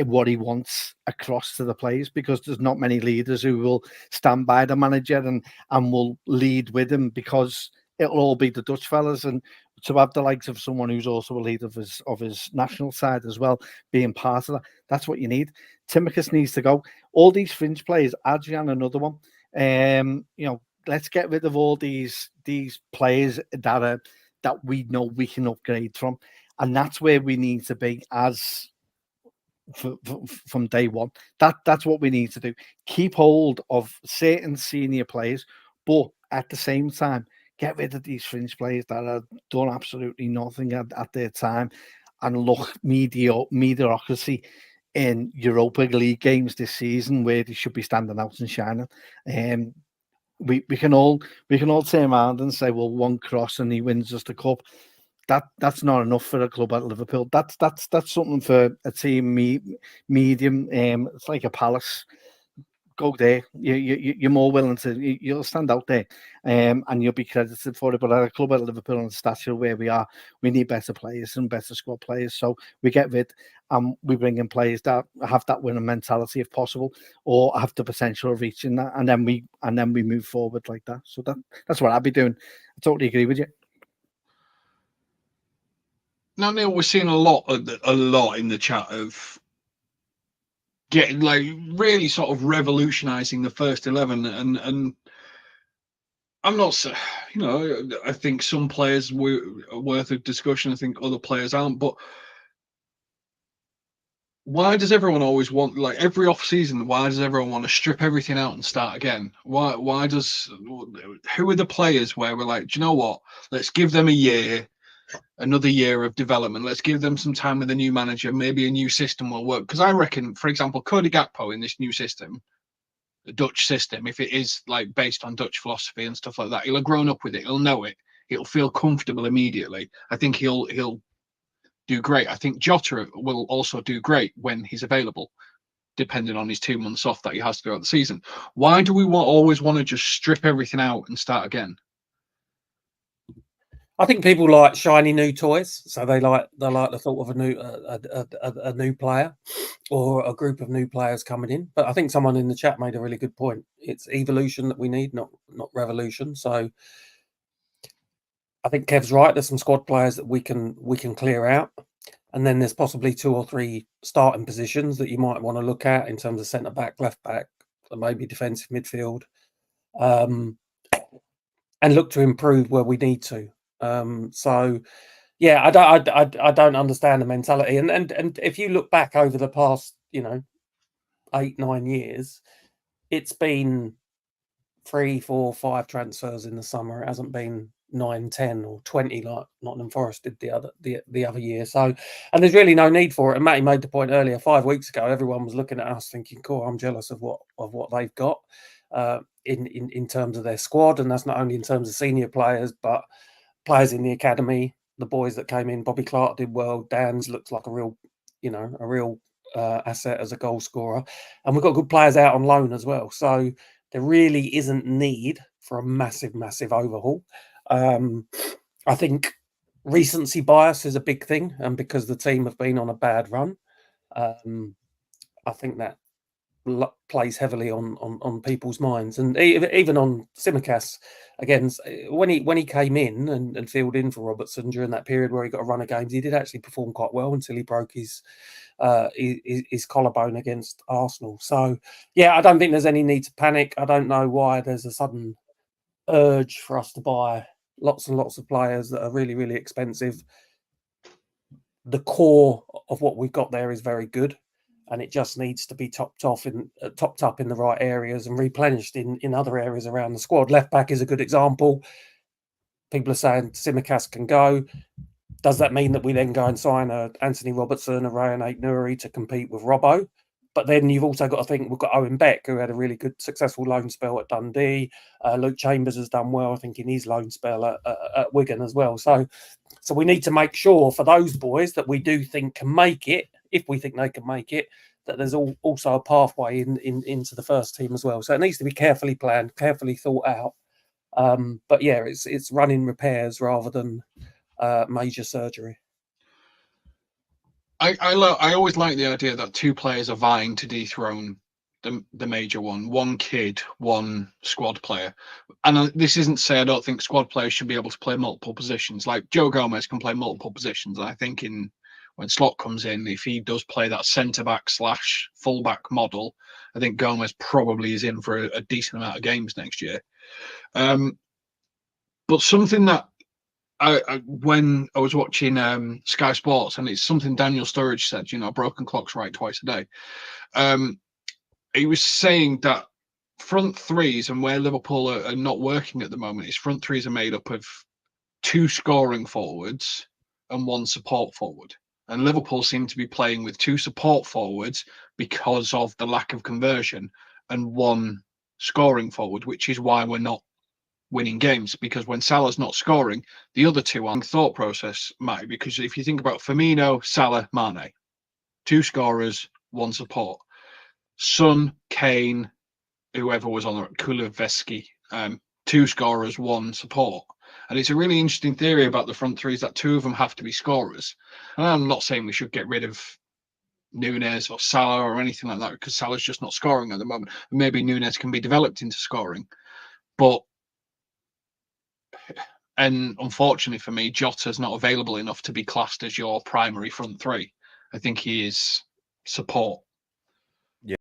what he wants across to the players, because there's not many leaders who will stand by the manager and will lead with him, because it'll all be the Dutch fellas. And to have the likes of someone who's also a leader of his national side as well, being part of that, that's what you need. Timicus needs to go. All these fringe players, Adrian, another one. Let's get rid of all these players that we know we can upgrade from, and that's where we need to be as from day one. That's what we need to do. Keep hold of certain senior players, but at the same time, get rid of these fringe players that have done absolutely nothing at their time, and look mediocrity in Europa League games this season where they should be standing out and shining. We can all turn around and say, well, one cross and he wins us the cup. That's not enough for a club at Liverpool. That's something for a team medium. It's like a Palace. Go there. You're more willing to. You'll stand out there, and you'll be credited for it. But at a club at Liverpool and the stature where we are, we need better players and better squad players. So we get rid, and we bring in players that have that winning mentality, if possible, or have the potential of reaching that, and then we move forward like that. So that's what I'd be doing. I totally agree with you. Now, Neil, we're seeing a lot in the chat of getting really sort of revolutionizing the first 11, and I'm not, I think some players were worth a discussion. I think other players aren't. But why does everyone always want, every off season? Why does everyone want to strip everything out and start again? Who are the players where we're like, do you know what? Let's give them another year of development. Let's give them some time with a new manager. Maybe a new system will work. Because I reckon, for example, Cody Gakpo in this new system, the Dutch system, if it is based on Dutch philosophy and stuff like that, he'll have grown up with it. He'll know it. He'll feel comfortable immediately. I think he'll do great. I think Jota will also do great when he's available, depending on his 2 months off that he has throughout the season. Why do we always want to just strip everything out and start again? I think people like shiny new toys, so they like the thought of a new player or a group of new players coming in. But I think someone in the chat made a really good point. It's evolution that we need, not revolution. So I think Kev's right. There's some squad players that we can clear out, and then there's possibly 2 or 3 starting positions that you might want to look at in terms of centre back, left back, and maybe defensive midfield, and look to improve where we need to. So yeah, I don't understand the mentality, and if you look back over the past 8-9 years, it's been 3, 4, 5 transfers in the summer. It hasn't been 9, 10 or 20 like Nottingham Forest did the other year. So, and there's really no need for it. And Matty made the point earlier, 5 weeks ago, everyone was looking at us thinking, cool, I'm jealous of what they've got in terms of their squad, and that's not only in terms of senior players but players in the academy, the boys that came in. Bobby Clark did well. Dan's looks like a real asset as a goal scorer, and we've got good players out on loan as well. So there really isn't need for a massive overhaul. I think recency bias is a big thing, and because the team have been on a bad run, I think that plays heavily on people's minds, and even on Tsimikas. Again, when he came in and filled in for Robertson during that period where he got a run of games, he did actually perform quite well until he broke his collarbone against Arsenal. So yeah, I don't think there's any need to panic. I don't know why there's a sudden urge for us to buy lots and lots of players that are really, really expensive. The core of what we've got there is very good, and it just needs to be topped up in the right areas and replenished in other areas around the squad. Left back is a good example. People are saying Tsimikas can go. Does that mean that we then go and sign Anthony Robertson, a Ryan Aït-Nouri to compete with Robbo? But then you've also got to think we've got Owen Beck, who had a really good, successful loan spell at Dundee. Luke Chambers has done well, I think, in his loan spell at Wigan as well. So we need to make sure for those boys that we do think can make it, if we think they can make it, that there's also a pathway into the first team as well. So it needs to be carefully planned, carefully thought out. But yeah, it's running repairs rather than major surgery. I always like the idea that two players are vying to dethrone the major one. One kid, one squad player. And this isn't to say I don't think squad players should be able to play multiple positions. Like Joe Gomez can play multiple positions. And I think when Slot comes in, if he does play that centre back / fullback model, I think Gomez probably is in for a decent amount of games next year. But something that when I was watching Sky Sports, and it's something Daniel Sturridge said, broken clock's right twice a day. He was saying that front threes, and where Liverpool are not working at the moment, is front threes are made up of 2 scoring forwards and 1 support forward. And Liverpool seem to be playing with 2 support forwards because of the lack of conversion and 1 scoring forward, which is why we're not winning games, because when Salah's not scoring, the other 2 on thought process might, because if you think about Firmino, Salah, Mane, 2 scorers, 1 support. Son, Kane, whoever was on the Kuleveski, 2 scorers, 1 support. And it's a really interesting theory about the front threes that 2 of them have to be scorers. And I'm not saying we should get rid of Nunes or Salah or anything like that, because Salah's just not scoring at the moment. Maybe Nunes can be developed into scoring. And unfortunately for me, Jota's not available enough to be classed as your primary front three. I think he is support. Yeah.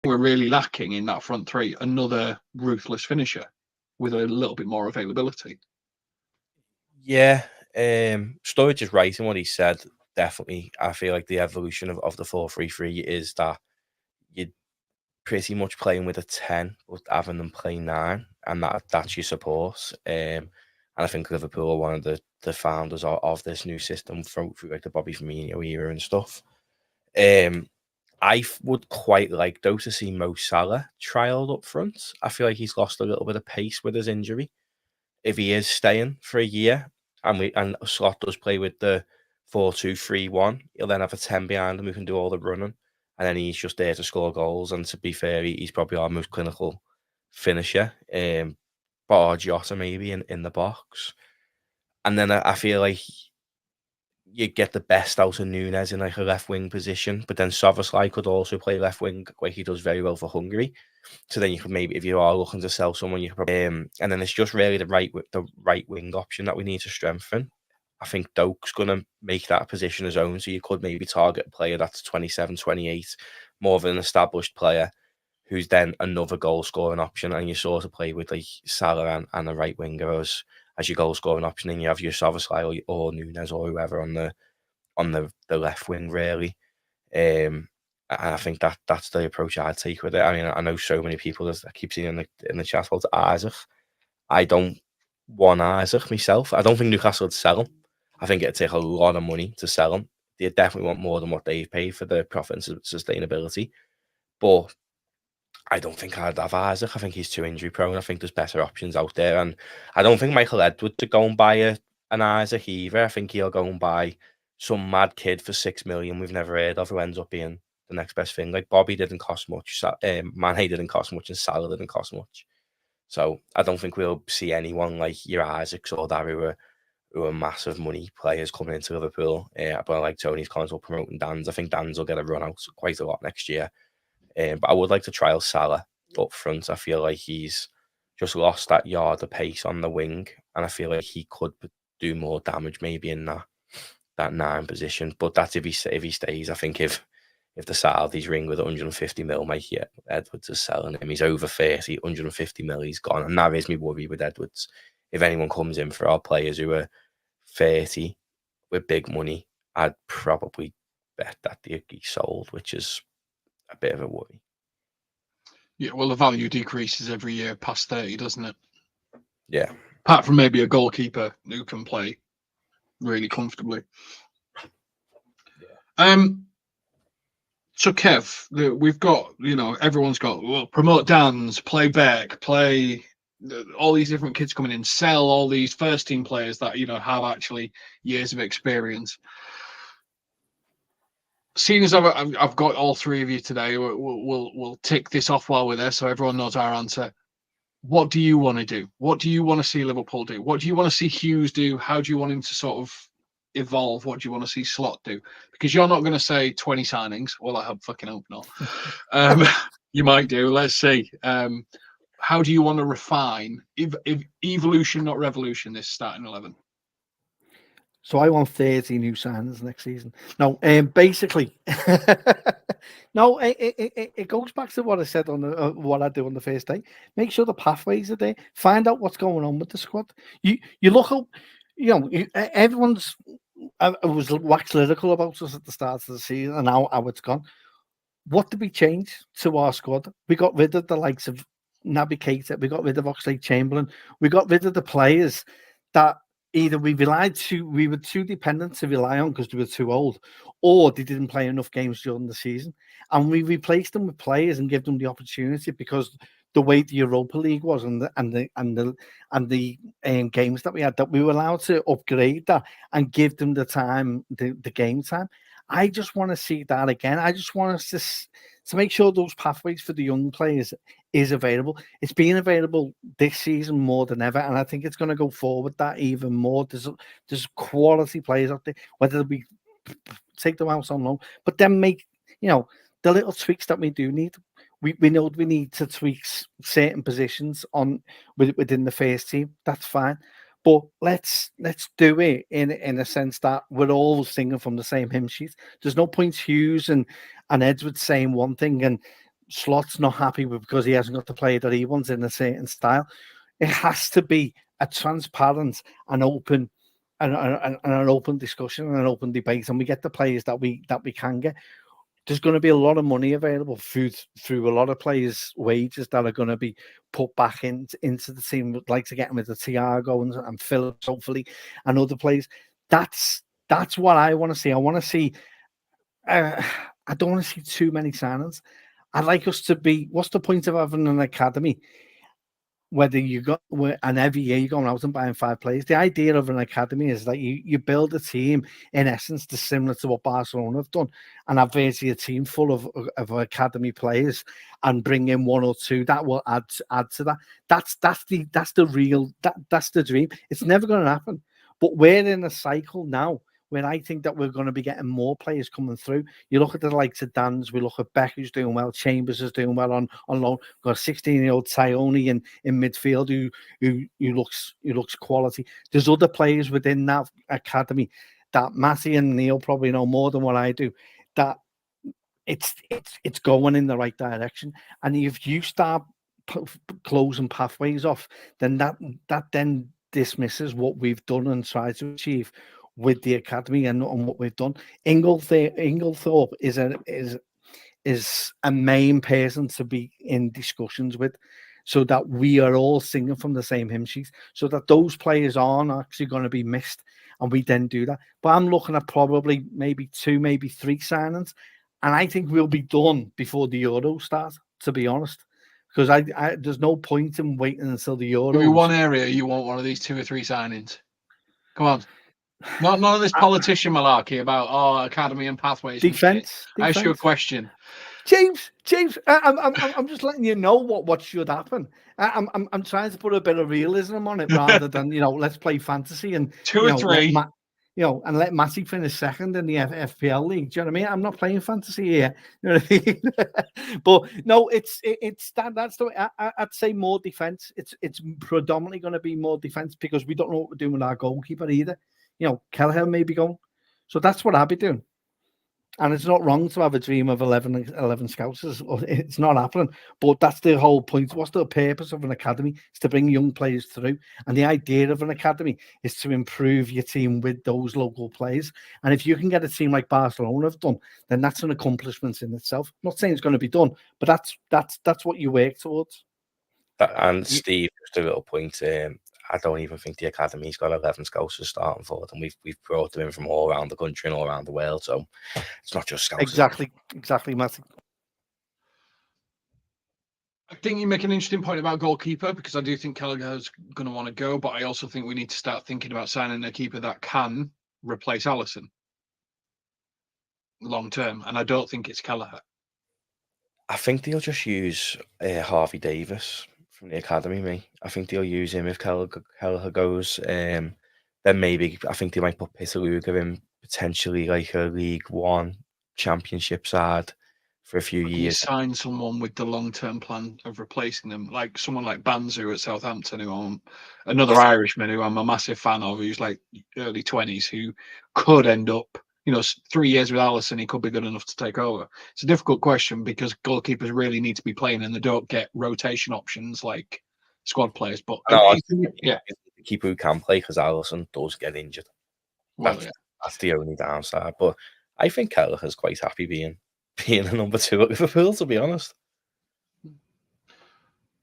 We're really lacking in that front three another ruthless finisher with a little bit more availability. Yeah, Sturridge is right in what he said. Definitely, I feel like the evolution of the 4-3-3 is that you're pretty much playing with a 10, but having them play 9, and that's your support. And I think Liverpool are one of the founders of this new system through like the Bobby Firmino era and stuff. I would quite like, though, to see Mo Salah trialled up front. I feel like he's lost a little bit of pace with his injury. If he is staying for a year, and Slot does play with the 4-2-3-1, he'll then have a 10 behind him who can do all the running, and then he's just there to score goals. And to be fair, he's probably our most clinical finisher, bar Jota maybe in the box. And then I feel like you get the best out of Nunes in like a left wing position, but then Szoboszlai could also play left wing, where he does very well for Hungary. So then you could maybe, if you are looking to sell someone, you could probably, and then it's just really the right wing option that we need to strengthen. I think Doak's going to make that position his own, so you could maybe target a player that's 27, 28, more of an established player, who's then another goal scoring option, and you sort of play with like Salah and a right winger as your goal scoring option, and you have your Szoboszlai or Nunes or whoever on the left wing, really. And I think that's the approach I'd take with it. I mean, I know so many people that I keep seeing in the chat about Isaac. I don't want Isaac myself. I don't think Newcastle would sell him. I think it'd take a lot of money to sell him. They definitely want more than what they've paid for the profit and sustainability. But I don't think I'd have Isaac. I think he's too injury prone. I think there's better options out there. And I don't think Michael Edwards would go and buy an Isaac either. I think he'll go and buy some mad kid for 6 million we've never heard of, who ends up being the next best thing. Like Bobby didn't cost much, Mane didn't cost much, and Salah didn't cost much. So I don't think we'll see anyone like your Isaacs or that who are massive money players coming into Liverpool. But like Tony's comments about promoting Dan's, I think Dan's will get a run out quite a lot next year. But I would like to trial Salah up front. I feel like he's just lost that yard of pace on the wing, and I feel like he could do more damage maybe in that 9 position. But that's if he stays. I think if the Saudis ring with 150 mil, mate, yeah, Edwards is selling him. He's over 30, 150 mil, he's gone. And that is me worry with Edwards. If anyone comes in for our players who are 30 with big money, I'd probably bet that he'd be sold, which is a bit of a worry. Yeah, well, the value decreases every year past 30, doesn't it? Yeah. Apart from maybe a goalkeeper who can play really comfortably. Yeah. So Kev, we've got, everyone's got, promote Dan's, play Beck, play all these different kids coming in, sell all these first team players that, have actually years of experience. seeing as I've got all three of you today, we'll tick this off while we're there, so everyone knows our answer. What do you want to do? What do you want to see Liverpool do? What do you want to see Hughes do? How do you want him to sort of evolve? What do you want to see Slot do? Because you're not going to say 20 signings. Well, I fucking hope not. You might do. Let's see. How do you want to refine evolution, not revolution, this starting 11? So I want 30 new signings next season. No, basically, no, it goes back to what I said on what I do on the first day. Make sure the pathways are there. Find out what's going on with the squad. You look up, everyone's was wax lyrical about us at the start of the season and how it's gone. What did we change to our squad? We got rid of the likes of Naby Keita. We got rid of Oxlade-Chamberlain. We got rid of the players that either we were too dependent to rely on because they were too old, or they didn't play enough games during the season. And we replaced them with players and give them the opportunity because the way the Europa League was and the games that we had, that we were allowed to upgrade that and give them the time, the game time. I just want to see that again. I just want us to make sure those pathways for the young players is available. It's been available this season more than ever, and I think it's going to go forward that even more. There's quality players out there, whether we take them out on loan, but then make the little tweaks that we do need. We know we need to tweak certain positions within the first team. That's fine. But let's do it in a sense that we're all singing from the same hymn sheet. There's no point Hughes and Edwards saying one thing and Slot's not happy because he hasn't got the player that he wants in a certain style. It has to be a transparent and open an open discussion and an open debate, and we get the players that we can get. There's going to be a lot of money available through a lot of players' wages that are going to be put back into the team. We'd like to get them with the Thiago and Phillips, hopefully, and other players. That's what I want to see. I want to see. I don't want to see too many signings. I'd like us to be. What's the point of having an academy? Whether and every year you're going out and buying 5 players. The idea of an academy is that you build a team in essence similar to what Barcelona have done, and have basically a team full of academy players and bring in 1 or 2 that will add to that. That's the dream. It's never going to happen, but we're in a cycle now where I think that we're going to be getting more players coming through. You look at the likes of Dan's, we look at Beck, who's doing well, Chambers is doing well on loan. We've got a 16-year-old Tyone in midfield who looks quality. There's other players within that academy that Matty and Neil probably know more than what I do, that it's going in the right direction. And if you start closing pathways off, then that then dismisses what we've done and tried to achieve with the academy and what we've done. Inglethorpe is a main person to be in discussions with, so that we are all singing from the same hymn sheet, so that those players aren't actually going to be missed, and we then do that. But I'm looking at probably maybe 2, maybe 3 signings, and I think we'll be done before the Euro starts, to be honest, because I there's no point in waiting until the Euro. Give me one area you want one of these 2 or 3 signings. Come on. None of this politician malarkey about academy and pathways. Defense. I ask you a question. James, I'm just letting you know what should happen. I'm trying to put a bit of realism on it rather than let's play fantasy and 2 or 3. And let Matty finish second in the FPL league. Do you know what I mean? I'm not playing fantasy here. You know what I mean? But no, it's that's the way. I'd say more defense. It's predominantly going to be more defense because we don't know what we're doing with our goalkeeper either. Kelleher may be gone. So that's what I'll be doing. And it's not wrong to have a dream of 11 scouts. It's not happening. But that's the whole point. What's the purpose of an academy? It's to bring young players through. And the idea of an academy is to improve your team with those local players. And if you can get a team like Barcelona have done, then that's an accomplishment in itself. I'm not saying it's going to be done, but that's what you work towards. And Steve, just a little point. I don't even think the academy's got 11 scouts starting for it, and we've brought them in from all around the country and all around the world. So it's not just scouts. Exactly, Matty. I think you make an interesting point about goalkeeper, because I do think Kelleher's going to want to go, but I also think we need to start thinking about signing a keeper that can replace Alisson. long term, and I don't think it's Kelleher. I think they'll just use Harvey Davis from the academy, mate. I think they'll use him if Kelleher goes. Then maybe I think they might put Pitaluga in potentially like a League One Championship side for a few Can you years. sign someone with the long-term plan of replacing them, like someone like Banzu at Southampton, who I'm another Irishman who I'm a massive fan of, who's like early 20s, who could end up, 3 years with Alisson, he could be good enough to take over. It's a difficult question because goalkeepers really need to be playing and they don't get rotation options like squad players. But yeah, the keeper who can play because Alisson does get injured. Well, that's the only downside. But I think Kelleher's quite happy being a number 2 at Liverpool, to be honest.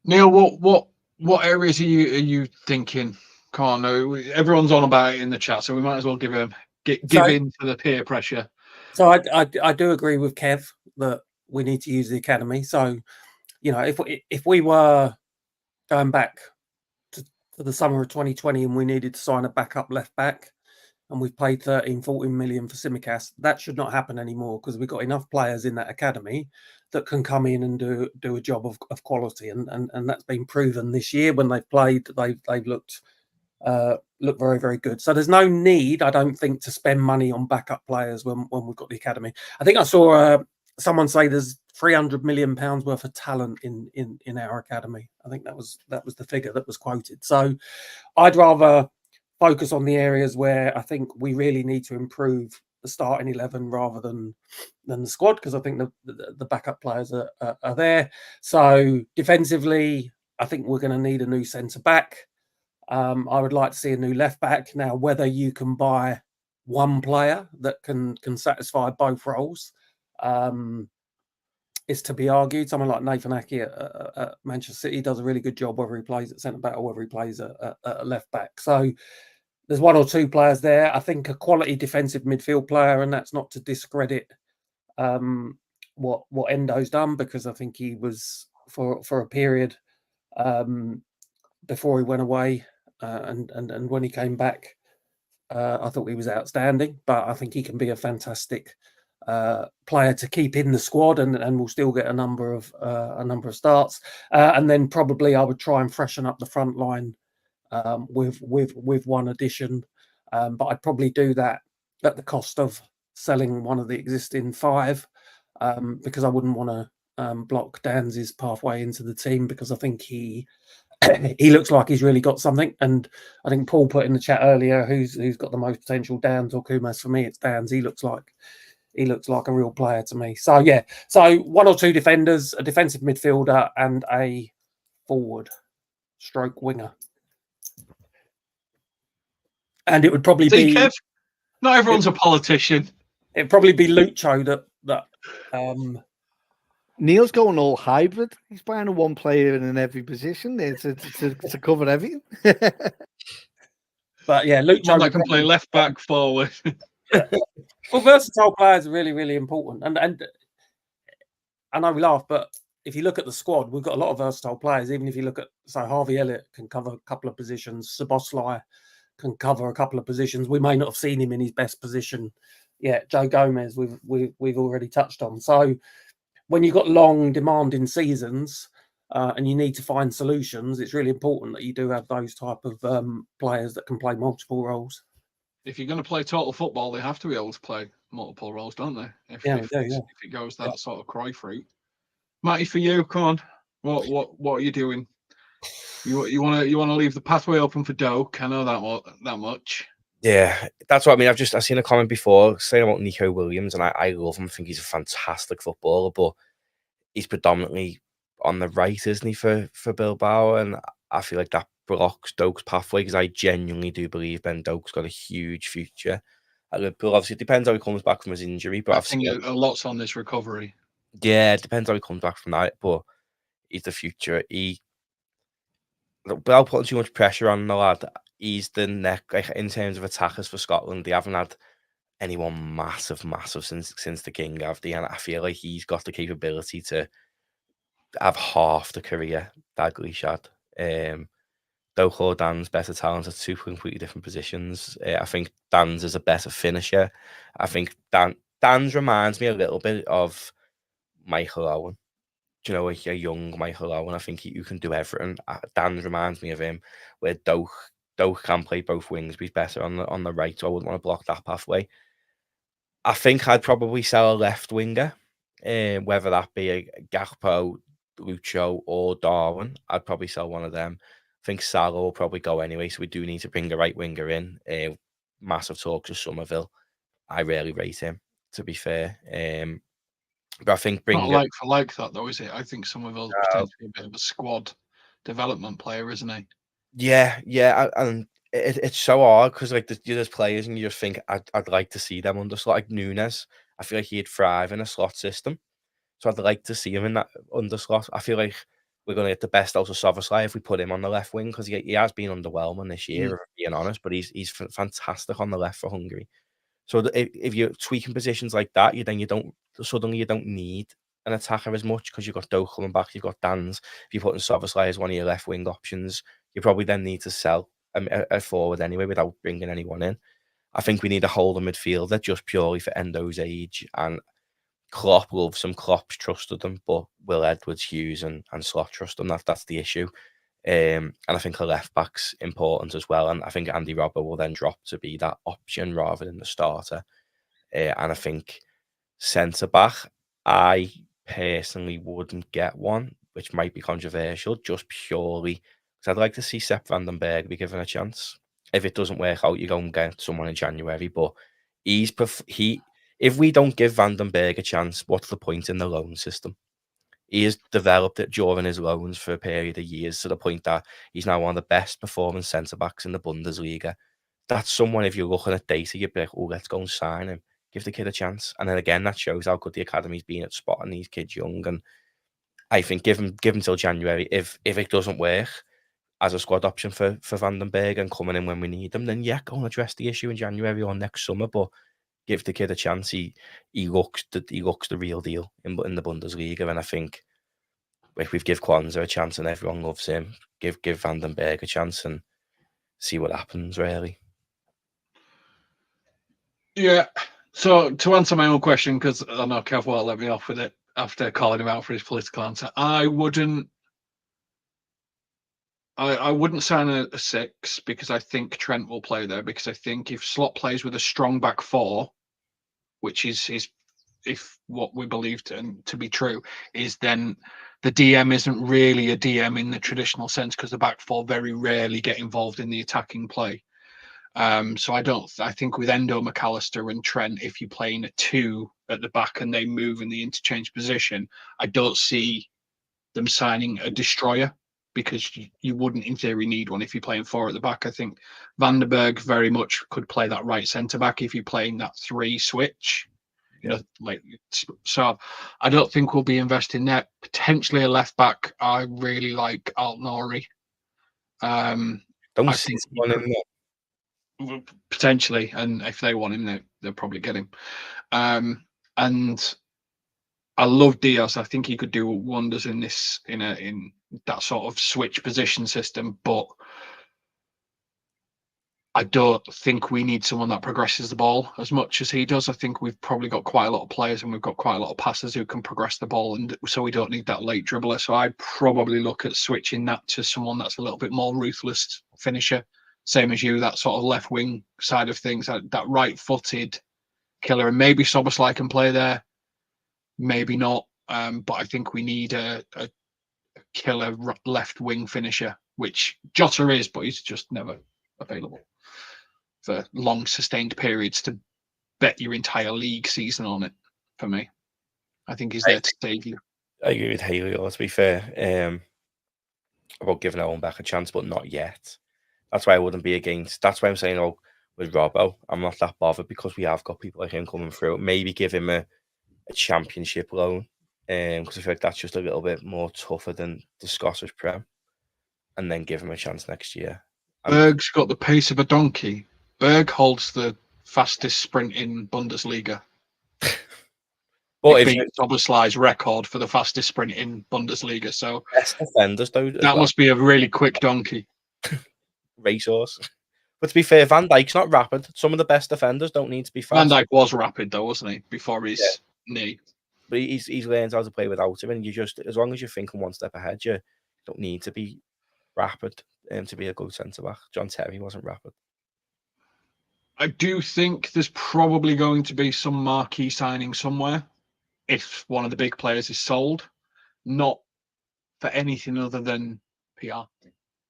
Neil, what areas are you thinking? Come on, everyone's on about it in the chat, so we might as well give in to the peer pressure. So I do agree with Kev that we need to use the academy. So, if we were going back to the summer of 2020 and we needed to sign a backup left back, and we've paid 13-14 million for Tsimikas, that should not happen anymore because we've got enough players in that academy that can come in and do a job of quality, and that's been proven this year when they've played. They've looked very, very good. So there's no need, I don't think, to spend money on backup players when we've got the academy. I think I saw someone say there's 300 million pounds worth of talent in our academy. I think that was the figure that was quoted. So I'd rather focus on the areas where I think we really need to improve the starting 11 rather than the squad, because I think the backup players are there. So defensively, I think we're going to need a new centre back. I would like to see a new left back. Now, whether you can buy one player that can satisfy both roles is to be argued. Someone like Nathan Ake at Manchester City does a really good job, whether he plays at centre back or whether he plays at left back. So there's one or two players there. I think a quality defensive midfield player, and that's not to discredit what Endo's done, because I think he was for a period before he went away and when he came back, I thought he was outstanding. But I think he can be a fantastic player to keep in the squad, and will still get a number of starts. And then probably I would try and freshen up the front line with one addition, but I'd probably do that at the cost of selling one of the existing 5, because I wouldn't want to block Dan's pathway into the team, because I think he looks like he's really got something. And I think Paul put in the chat earlier who's got the most potential, Dan's or Kumas. For me, it's Dan's. He looks like a real player to me. So yeah, so 1 or 2 defenders, a defensive midfielder, and a forward stroke winger. And it would probably be Kev, not everyone's a politician. It'd probably be Lucho that Neil's going all hybrid. He's buying a one player in every position there to cover everything. But yeah, Lucho that can play left back, forward. Well, versatile players are really, really important. And I know we laugh, but if you look at the squad, we've got a lot of versatile players. Even if you look at, so Harvey Elliott can cover a couple of positions. Szoboszlai can cover a couple of positions. We may not have seen him in his best position yet. Joe Gomez, we've already touched on. So when you've got long, demanding seasons and you need to find solutions, it's really important that you do have those type of players that can play multiple roles. If you're going to play total football, they have to be able to play multiple roles, don't they? If it goes that sort of Cruyff route. Matty, for you, come on. What are you doing? You want to leave the pathway open for Doak? I know that much. Yeah, that's what I mean. I've seen a comment before saying about Nico Williams, and I love him. I think he's a fantastic footballer, but he's predominantly on the right, isn't he, for Bilbao? And I feel like that blocks Doak's pathway, because I genuinely do believe Ben Doak's got a huge future at Liverpool. Obviously, it depends how he comes back from his injury, but I've seen a lot's on this recovery. Yeah, it depends how he comes back from that, but he's the future. Without putting too much pressure on the lad, he's the neck, like, in terms of attackers for Scotland. They haven't had anyone massive since the King, have they? And I feel like he's got the capability to have half the career Dalglish had. Doak or Dan's better talents at 2 completely different positions. I think Dan's is a better finisher. I think Dan Dan's reminds me a little bit of Michael Owen. Do you know, like a young Michael Owen? I think you can do everything. Dan reminds me of him, where Doak can play both wings, but he's better on the right, so I wouldn't want to block that pathway. I think I'd probably sell a left winger, whether that be a Gakpo, Lucho, or Darwin. I'd probably sell one of them. I think Salah will probably go anyway, so we do need to bring a right winger in. Massive talks of Somerville. I really rate him, to be fair. But I think Not bringing like for like that, though, is it? I think Somerville's potentially a bit of a squad development player, isn't he? Yeah, and it's so hard because like there's players and you just think I'd like to see them under slot, like Nunes. I feel like he'd thrive in a slot system, so I'd like to see him in that under slot. I feel like we're going to get the best out of Szoboszlai if we put him on the left wing, because he has been underwhelming this year, if I'm being honest. But he's fantastic on the left for Hungary. So if you're tweaking positions like that, you don't need an attacker as much, because you've got Doak coming back, you've got Dan's. If you're putting Szoboszlai as one of your left wing options, you probably then need to sell a forward anyway without bringing anyone in. I think we need a holder midfielder just purely for Endo's age, and Klopp loves him. Klopp's trusted them, but will Edwards, Hughes, and Slot trust them? That's the issue. And I think a left back's important as well. And I think Andy Robbo will then drop to be that option rather than the starter. And I think centre back, I personally wouldn't get one, which might be controversial, just purely because I'd like to see Sepp van den Berg be given a chance. If it doesn't work out, you go and get someone in January. But if we don't give Van den Berg a chance, what's the point in the loan system? He has developed it during his loans for a period of years to the point that he's now one of the best performing centre-backs in the Bundesliga. That's someone, if you're looking at data, you'd be like, oh, let's go and sign him. Give the kid a chance. And then again, that shows how good the academy's been at spotting these kids young. And I think give him till January. If it doesn't work as a squad option for Van den Berg and coming in when we need him, then yeah, go and address the issue in January or next summer. But give the kid a chance. He looks the real deal in the Bundesliga, and I think if we give Kwanzaa a chance and everyone loves him, give Van den Berg a chance and see what happens. Really. Yeah. So to answer my own question, because I know Kev won't let me off with it after calling him out for his political answer, I wouldn't sign a 6 because I think Trent will play there, because I think if Slot plays with a strong back 4, which is if what we believe to be true, is then the DM isn't really a DM in the traditional sense, because the back 4 very rarely get involved in the attacking play. So I think with Endo, McAllister and Trent, if you're playing a 2 at the back and they move in the interchange position, I don't see them signing a destroyer, because you wouldn't in theory need one if you're playing 4 at the back. I think Van den Berg very much could play that right centre back if you're playing that 3 switch. You know, like, so I don't think we'll be investing there. Potentially a left back. I really like Alt-Nouri. Don't see one in there. Potentially, and if they want him, they'll probably get him. And I love Diaz. I think he could do wonders in that sort of switch position system, but I don't think we need someone that progresses the ball as much as he does. I think we've probably got quite a lot of players and we've got quite a lot of passers who can progress the ball, and so we don't need that late dribbler. So I'd probably look at switching that to someone that's a little bit more ruthless finisher, same as you, that sort of left wing side of things, that right-footed killer. And maybe Szoboszlai can play there, maybe not. But I think we need a killer left wing finisher, which Jota is, but he's just never available for long sustained periods to bet your entire league season on it. For me, I think he's there to save you. I agree with Haley, let's be fair, about giving Owen back a chance, but not yet. That's why I wouldn't be against. That's why I'm saying, with Robbo, I'm not that bothered, because we have got people like him coming through. Maybe give him a championship loan, because I feel like that's just a little bit more tougher than the Scottish Prem, and then give him a chance next year. Berg's got the pace of a donkey. Berg holds the fastest sprint in Bundesliga. Well, it beats Szoboszlai's record for the fastest sprint in Bundesliga. So best defenders, though, that must be a really quick donkey. Racehorse. But to be fair, Van Dijk's not rapid. Some of the best defenders don't need to be fast. Van Dijk was rapid though, wasn't he? Before his knee. But he's learned how to play without him, and you just, as long as you're thinking one step ahead, you don't need to be rapid to be a good centre back. John Terry wasn't rapid. I do think there's probably going to be some marquee signing somewhere if one of the big players is sold, not for anything other than PR.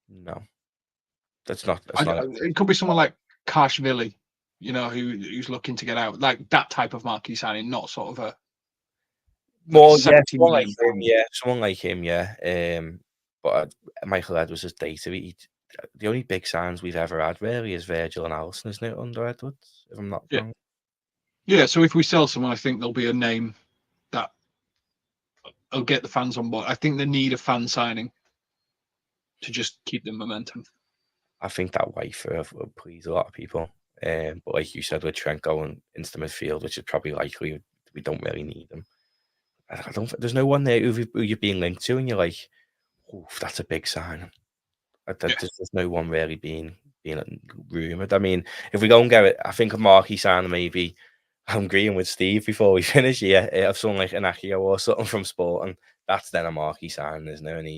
No, that's not. It could be someone like Kashvili, who's looking to get out, like that type of marquee signing, not sort of a more someone like him, yeah. But Michael Edwards is data. The only big signs we've ever had really is Virgil and Alisson, isn't it, under Edwards? If I'm not wrong. Yeah. So if we sell someone, I think there'll be a name that will get the fans on board. I think they need a fan signing to just keep the momentum. I think that Whitefer will please a lot of people. But like you said, with Trent going into the midfield, which is probably likely, we don't really need them. I don't. There's no one there who you're being linked to, and you're like, "Oh, that's a big sign." There's no one really being rumoured. I mean, if we go and get it, I think a marquee sign maybe. I'm agreeing with Steve before we finish. Yeah, of someone like Inakio or something from Sporting, that's then a marquee sign, isn't it? And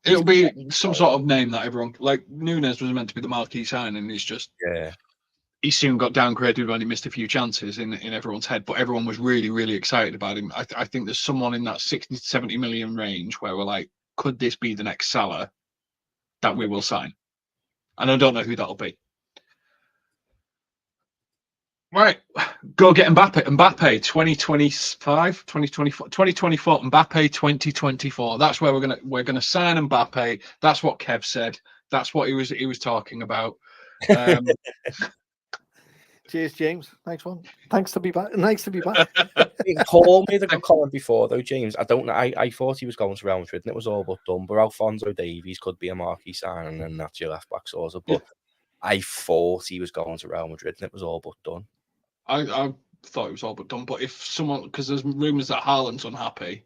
it'll be some sort of name that everyone, like Nunes was meant to be the marquee sign, and he's just he soon got downgraded when he missed a few chances in everyone's head, but everyone was really, really excited about him. I think there's someone in that 60 to 70 million range where we're like, could this be the next Salah that we will sign? And I don't know who that'll be. Right, go get Mbappe 2025, 2024, Mbappe 2024. That's where we're gonna sign Mbappe. That's what Kev said. That's what he was talking about. Cheers, James. Nice one. Thanks to be back. Nice to be back. Paul made a good comment before, though, James. I don't know. I thought he was going to Real Madrid and it was all but done. But Alphonso Davies could be a marquee signing, and that's your left back sort of. But I thought he was going to Real Madrid and it was all but done. I thought it was all but done. But if someone, because there's rumours that Haaland's unhappy,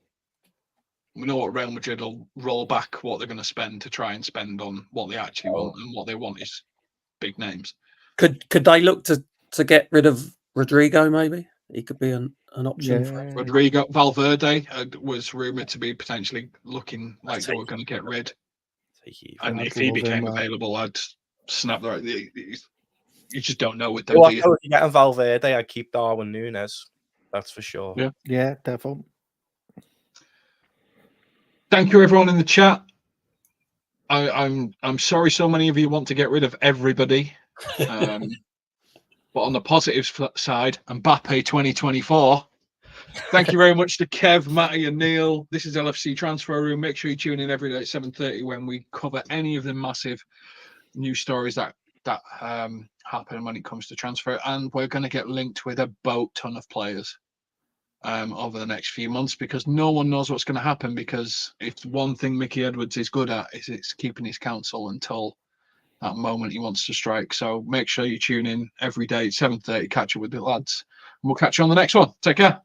we know what Real Madrid will roll back what they're going to spend to try and spend on what they actually want, and what they want is big names. Could they look to get rid of Rodrigo? Maybe he could be an option. Yeah. Rodrigo, Valverde was rumoured to be potentially looking like they were going to get rid. And if he became available, I'd snap the. You just don't know with them. Well, if you get Valverde, I'd keep Darwin Núñez. That's for sure. Yeah, definitely. Thank you, everyone in the chat. I'm sorry so many of you want to get rid of everybody. But on the positive side, Mbappe 2024. Thank you very much to Kev, Matty, and Neil. This is LFC Transfer Room. Make sure you tune in every day at 7:30 when we cover any of the massive news stories that happen when it comes to transfer. And we're going to get linked with a boat ton of players over the next few months, because no one knows what's going to happen. Because if one thing Mickey Edwards is good at, is it's keeping his counsel until that moment he wants to strike. So make sure you tune in every day at 7:30, catch up with the lads, and we'll catch you on the next one. Take care.